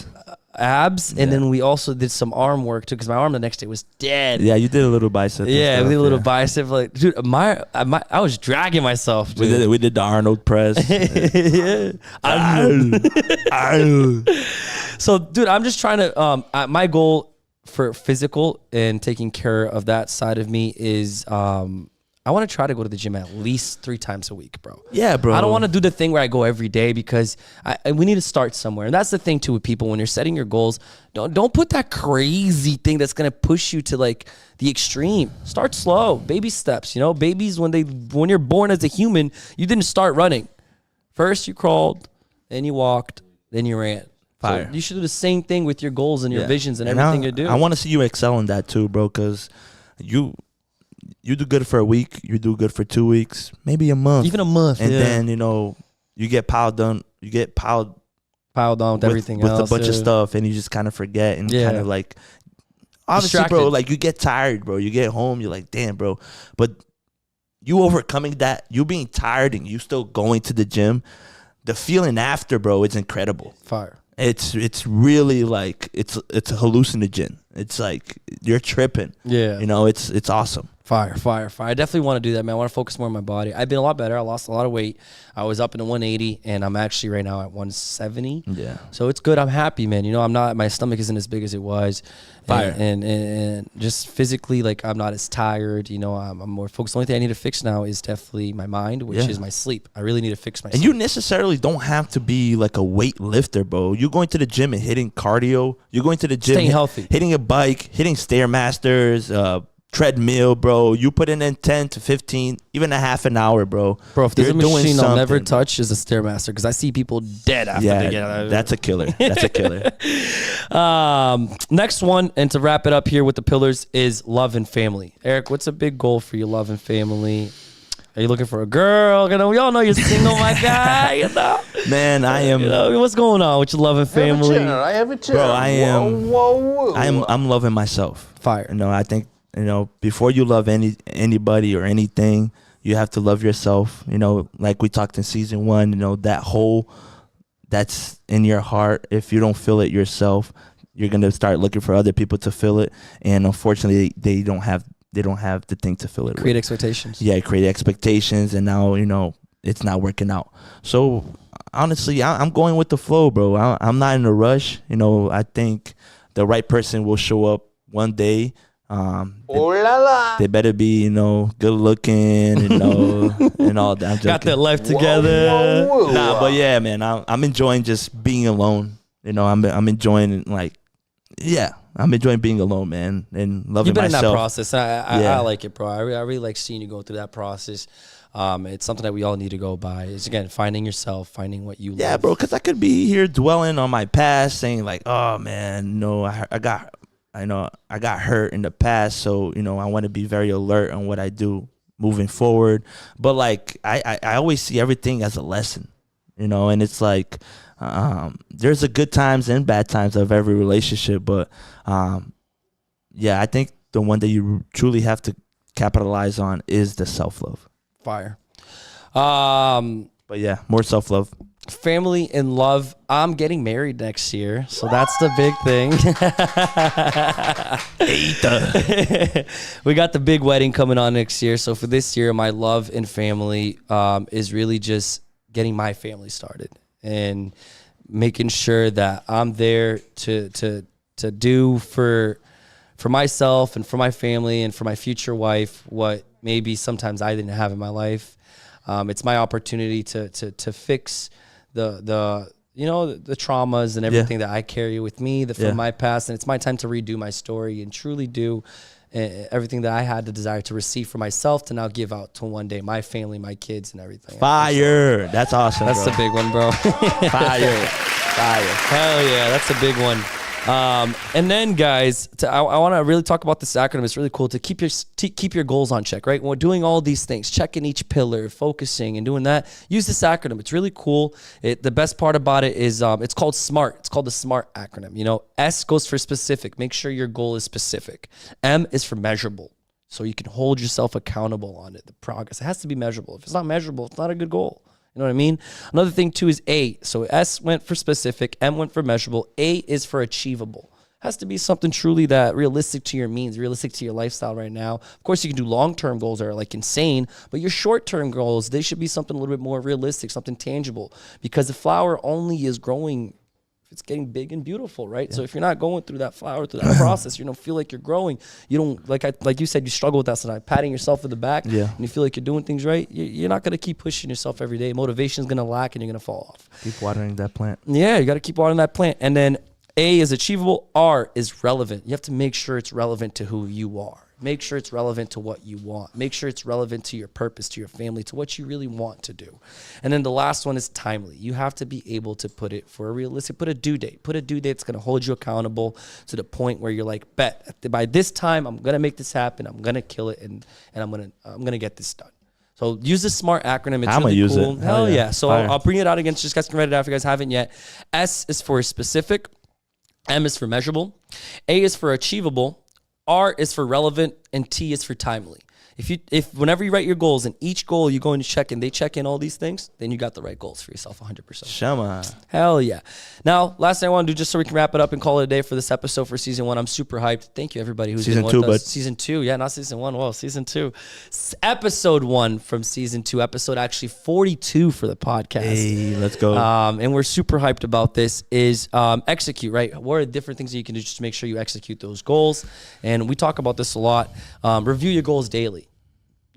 abs, Yeah. and then we also did some arm work too, because my arm the next day was dead. Yeah, you did a little bicep. Yeah, we did a little bicep. Like, dude, I was dragging myself. Dude. We did the Arnold press. Yeah. So, dude, I'm just trying to. My goal for physical and taking care of that side of me is I want to try to go to the gym at least 3 times a week, bro. Yeah, bro. I don't want to do the thing where I go every day because we need to start somewhere. And that's the thing too with people when you're setting your goals. Don't put that crazy thing that's gonna push you to like the extreme. Start slow, baby steps. Babies when you're born as a human, you didn't start running. First you crawled, then you walked, then you ran. Fire. So you should do the same thing with your goals and your visions and everything you do. I want to see you excel in that too, bro, because you do good for a week, you do good for 2 weeks, maybe a month. Even a month. And then, you get piled on. You get piled on with everything else. With a bunch of stuff, and you just kind of forget and kind of like, obviously, distracted. bro, like you get tired, bro. You get home, you're like, damn, bro. But you overcoming that, you being tired and you still going to the gym, the feeling after, bro, it's incredible. Fire. It's really like, it's a hallucinogen. It's like you're tripping. Yeah. It's awesome. Fire. I definitely want to do that, man. I want to focus more on my body. I've been a lot better. I lost a lot of weight. I was up in 180, and I'm actually right now at 170. Yeah. So it's good. I'm happy, man. My stomach isn't as big as it was. Fire. And just physically, like, I'm not as tired. I'm more focused. The only thing I need to fix now is definitely my mind, which is my sleep. I really need to fix my sleep. And you necessarily don't have to be like a weight lifter, bro. You're going to the gym and hitting cardio. You're going to the gym, staying healthy, hitting a bike, hitting Stairmasters, treadmill, bro. You put in 10 to 15, even a half an hour, bro. Bro, if there's a machine I'll never touch is a Stairmaster, because I see people dead after they get out. That's a killer. That's a killer. Next one, and to wrap it up here with the pillars, is love and family. Eric, what's a big goal for your love and family? Are you looking for a girl? We all know you're single, my guy. Man, I am. What's going on with your love and family? I have a channel. Bro, I am. Whoa. I'm loving myself. Fire. I think before you love anybody or anything, you have to love yourself. Like we talked in season 1. That that's in your heart, if you don't feel it yourself, you're gonna start looking for other people to feel it, and unfortunately, they don't have the thing to feel it. Create expectations. Yeah, create expectations, and now it's not working out. So honestly, I'm going with the flow, bro. I'm not in a rush. I think the right person will show up one day. They better be, good looking, and all that. Got their life together. Whoa. Nah, but yeah, man, I'm enjoying just being alone. I'm enjoying I'm enjoying being alone, man, and loving You've been myself. in that process. I like it, bro. I really like seeing you go through that process. It's something that we all need to go by. It's, again, finding yourself, finding what you love. Yeah, bro, because I could be here dwelling on my past, saying like, oh, man, I got hurt in the past, so, I want to be very alert on what I do moving forward. But, like, I always see everything as a lesson, and it's like there's a good times and bad times of every relationship. But, I think the one that you truly have to capitalize on is the self-love. Fire. But, yeah, more self-love. Family and love. I'm getting married next year, so that's the big thing. We got the big wedding coming on next year. So for this year, my love and family is really just getting my family started and making sure that I'm there to do for myself and for my family and for my future wife what maybe sometimes I didn't have in my life. It's my opportunity to fix the traumas and everything that I carry with me from my past, and it's my time to redo my story and truly do everything that I had the desire to receive for myself to now give out to one day my family, my kids, and everything. Fire! That's awesome. That's bro. the big one, bro. Fire! Hell yeah, that's a big one. And then, guys, I want to really talk about this acronym. It's really cool to keep your goals on check, right? When we're doing all these things, checking each pillar, focusing, and doing that, use this acronym. It's really cool. The best part about it is it's called SMART. It's called the SMART acronym. S goes for specific. Make sure your goal is specific. M is for measurable. So you can hold yourself accountable on it, the progress. It has to be measurable. If it's not measurable, it's not a good goal. You know what I mean? Another thing, too, is A. So S went for specific, M went for measurable, A is for achievable. Has to be something truly that realistic to your means, realistic to your lifestyle right now. Of course, you can do long-term goals that are like insane, but your short-term goals, they should be something a little bit more realistic, something tangible, because the flower only is growing if it's getting big and beautiful, right? Yeah. So if you're not going through that flower, through that process, you don't feel like you're growing. You don't, like you said, you struggle with that sometimes, patting yourself in the back, and you feel like you're doing things right. You're not going to keep pushing yourself every day. Motivation is going to lack, and you're going to fall off. Keep watering that plant. Yeah, you got to keep watering that plant. And then A is achievable. R is relevant. You have to make sure it's relevant to who you are. Make sure it's relevant to what you want. Make sure it's relevant to your purpose, to your family, to what you really want to do. And then the last one is timely. You have to be able to put it for a realistic, put a due date. Put a due date that's going to hold you accountable to the point where you're like, bet by this time, I'm going to make this happen. I'm going to kill it, and I'm going to get this done. So use the SMART acronym. It's really use cool. It. Hell yeah. So I'll bring it out again. Just guys can write it out if you guys haven't yet. S is for specific. M is for measurable. A is for achievable. R is for relevant, and T is for timely. If whenever you write your goals and each goal you go and check and they check in all these things, then you got the right goals for yourself 100%. Shama. Hell yeah. Now, last thing I want to do, just so we can wrap it up and call it a day for this episode for season 1. I'm super hyped. Thank you, everybody who's been with us. Season 2. Yeah, not season 1. Well, season 2. Episode 1 from season 2. Episode actually 42 for the podcast. Hey, let's go. And we're super hyped about this is execute, right? What are the different things that you can do just to make sure you execute those goals? And we talk about this a lot. Review your goals daily.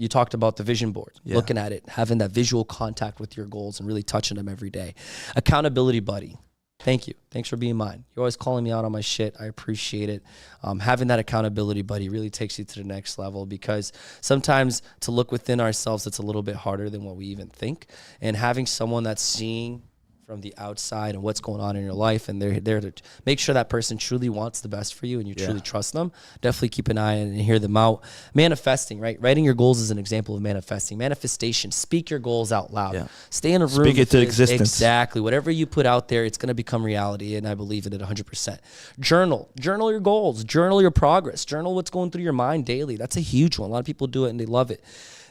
You talked about the vision board, looking at it, having that visual contact with your goals and really touching them every day. Accountability buddy. Thank you. Thanks for being mine. You're always calling me out on my shit. I appreciate it. Having that accountability buddy really takes you to the next level, because sometimes to look within ourselves, it's a little bit harder than what we even think. And having someone that's seeing from the outside and what's going on in your life, and they're there to make sure that person truly wants the best for you and you truly trust them. Definitely keep an eye and hear them out. Manifesting, right? Writing your goals is an example of manifesting. Manifestation, speak your goals out loud. Yeah. Stay in a room. Speak it to existence. Exactly. Whatever you put out there, it's going to become reality, and I believe in it 100%. Journal your goals. Journal your progress. Journal what's going through your mind daily. That's a huge one. A lot of people do it and they love it.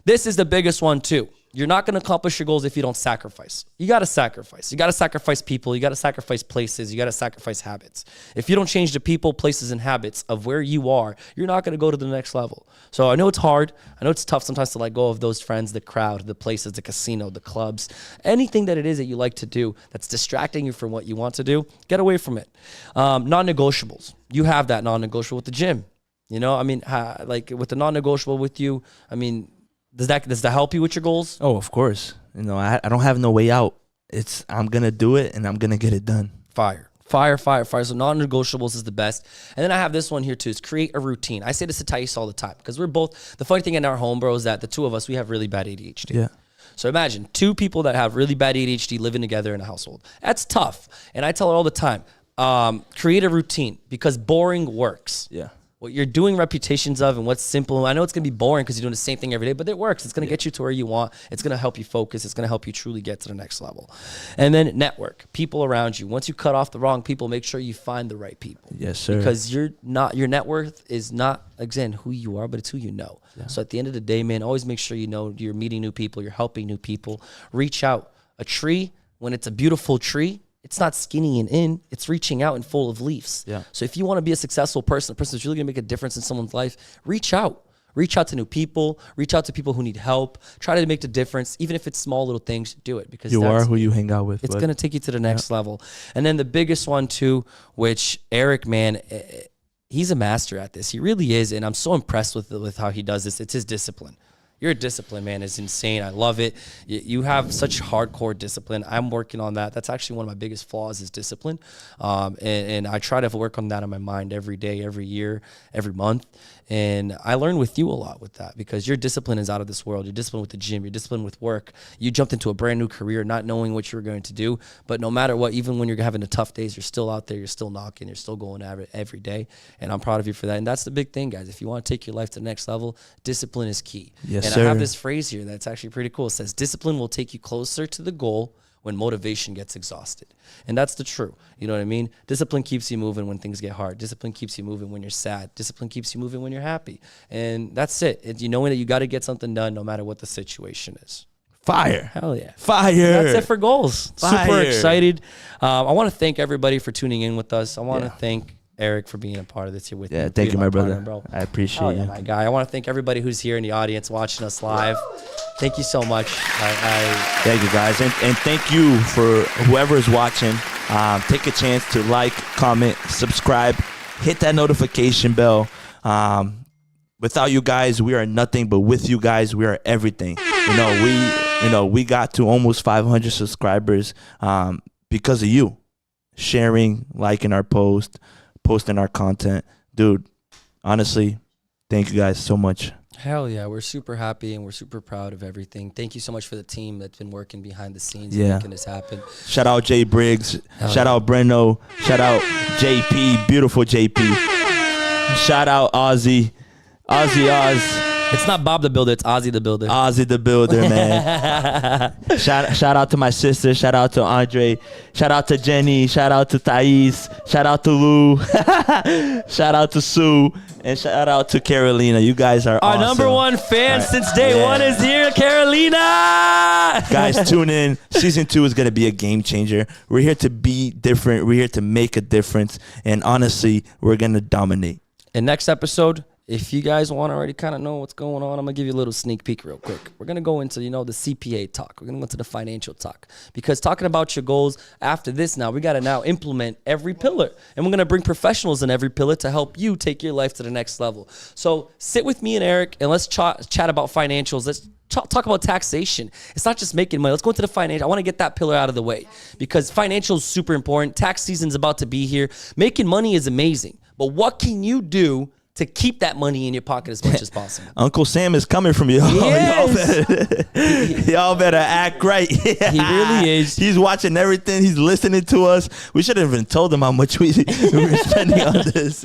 This is the biggest one too. you're not going to accomplish your goals if you don't sacrifice. You got to sacrifice. You got to sacrifice people. You got to sacrifice places. You got to sacrifice habits. If you don't change the people, places, and habits of where you are, you're not going to go to the next level. So I know it's hard. I know it's tough sometimes to let go of those friends, the crowd, the places, the casino, the clubs, anything that it is that you like to do that's distracting you from what you want to do, get away from it. Non-negotiables. You have that non-negotiable with the gym. You know, I mean, like with the non-negotiable with you, I mean, does that help you with your goals? Oh, of course. You know, I don't have no way out. I'm going to do it and I'm going to get it done. Fire. So non-negotiables is the best. And then I have this one here too, is create a routine. I say this to Thais all the time because we're both, the funny thing in our home, bro, is that the two of us, we have really bad ADHD. Yeah. So imagine two people that have really bad ADHD living together in a household. That's tough. And I tell her all the time, create a routine because boring works. Yeah. What you're doing reputations of and what's simple. I know it's going to be boring because you're doing the same thing every day, but it works. It's going to get you to where you want. It's going to help you focus. It's going to help you truly get to the next level. And then network, people around you. Once you cut off the wrong people, make sure you find the right people. Yes, sir. Because your net worth is not, again, who you are, but it's who you know. Yeah. So at the end of the day, man, always make sure you know you're meeting new people. You're helping new people. Reach out. A tree, when it's a beautiful tree, it's not skinny and in, it's reaching out and full of leaves. Yeah. So if you want to be a successful person, a person that's really going to make a difference in someone's life, reach out. Reach out to new people. Reach out to people who need help. Try to make the difference. Even if it's small little things, do it. Because you are who you hang out with. It's going to take you to the next level. And then the biggest one too, which Eric, man, he's a master at this. He really is. And I'm so impressed with how he does this. It's his discipline. Your discipline, man, is insane. I love it. You have such hardcore discipline. I'm working on that. That's actually one of my biggest flaws is discipline. And I try to work on that in my mind every day, every year, every month. And I learn with you a lot with that because your discipline is out of this world. You're disciplined with the gym. You're disciplined with work. You jumped into a brand new career not knowing what you were going to do. But no matter what, even when you're having the tough days, you're still out there. You're still knocking. You're still going at it every day. And I'm proud of you for that. And that's the big thing, guys. If you want to take your life to the next level, discipline is key. Yes, and sir. I have this phrase here that's actually pretty cool. It says, discipline will take you closer to the goal when motivation gets exhausted. And that's the true. You know what I mean? Discipline keeps you moving when things get hard. Discipline keeps you moving when you're sad. Discipline keeps you moving when you're happy. And that's it. You knowing that you got to get something done no matter what the situation is. Fire. Hell yeah. Fire. That's it for goals. Fire. Super excited. I want to thank everybody for tuning in with us. I want to thank Eric for being a part of this here with me. Yeah, thank you, my brother. Partner, bro. I appreciate you. My guy. I want to thank everybody who's here in the audience watching us live. Thank you so much. Thank you, guys. And thank you for whoever is watching. Take a chance to like, comment, subscribe, hit that notification bell. Without you guys, we are nothing, but with you guys, we are everything. We got to almost 500 subscribers because of you. Sharing, liking our post, posting our content. Dude, honestly, thank you guys so much. Hell yeah, we're super happy and we're super proud of everything. Thank you so much for the team that's been working behind the scenes and making this happen. Shout out Jay Briggs. Shout out Breno. Shout out JP. Beautiful JP. Shout out Ozzy. Ozzy Oz. It's not Bob the Builder, it's Ozzy the Builder. Ozzy the Builder, man. shout out to my sister. Shout out to Andre. Shout out to Jenny. Shout out to Thais. Shout out to Lou. Shout out to Sue. And shout out to Carolina. You guys are our awesome. number one fan since day one is here, Carolina. Guys, tune in. Season 2 is going to be a game changer. We're here to be different. We're here to make a difference. And honestly, we're going to dominate. And next episode, if you guys want to already kind of know what's going on, I'm going to give you a little sneak peek real quick. We're going to go into, the CPA talk. We're going to go into the financial talk. Because talking about your goals after this now, we got to now implement every pillar. And we're going to bring professionals in every pillar to help you take your life to the next level. So sit with me and Eric and let's chat about financials. Let's talk about taxation. It's not just making money. Let's go into the financial. I want to get that pillar out of the way because financial is super important. Tax season's about to be here. Making money is amazing. But what can you do to keep that money in your pocket as much as possible? Uncle Sam is coming from you. Yes. Y'all better act right. He really is. He's watching everything. He's listening to us. We should have even told him how much we were spending on this.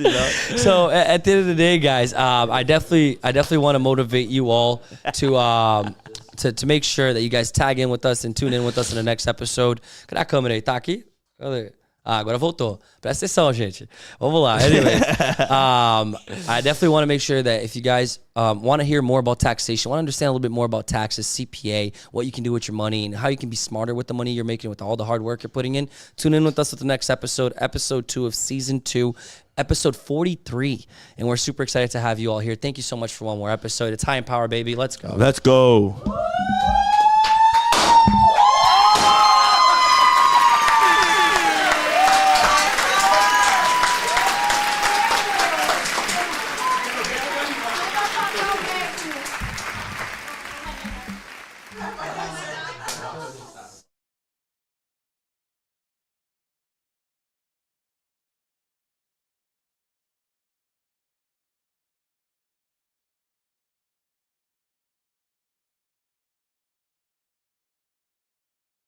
So at the end of the day, guys, I definitely want to motivate you all to make sure that you guys tag in with us and tune in with us in the next episode. Can I come in, Taki? Agora voltou. Presta atenção, gente. Vamos lá. Anyways, I definitely want to make sure that if you guys want to hear more about taxation, want to understand a little bit more about taxes, CPA, what you can do with your money, and how you can be smarter with the money you're making with all the hard work you're putting in, tune in with us with the next episode, episode 2 of season 2. Episode 43, and we're super excited to have you all here. Thank you so much for one more episode. It's High in Power, baby. Let's go. Let's go.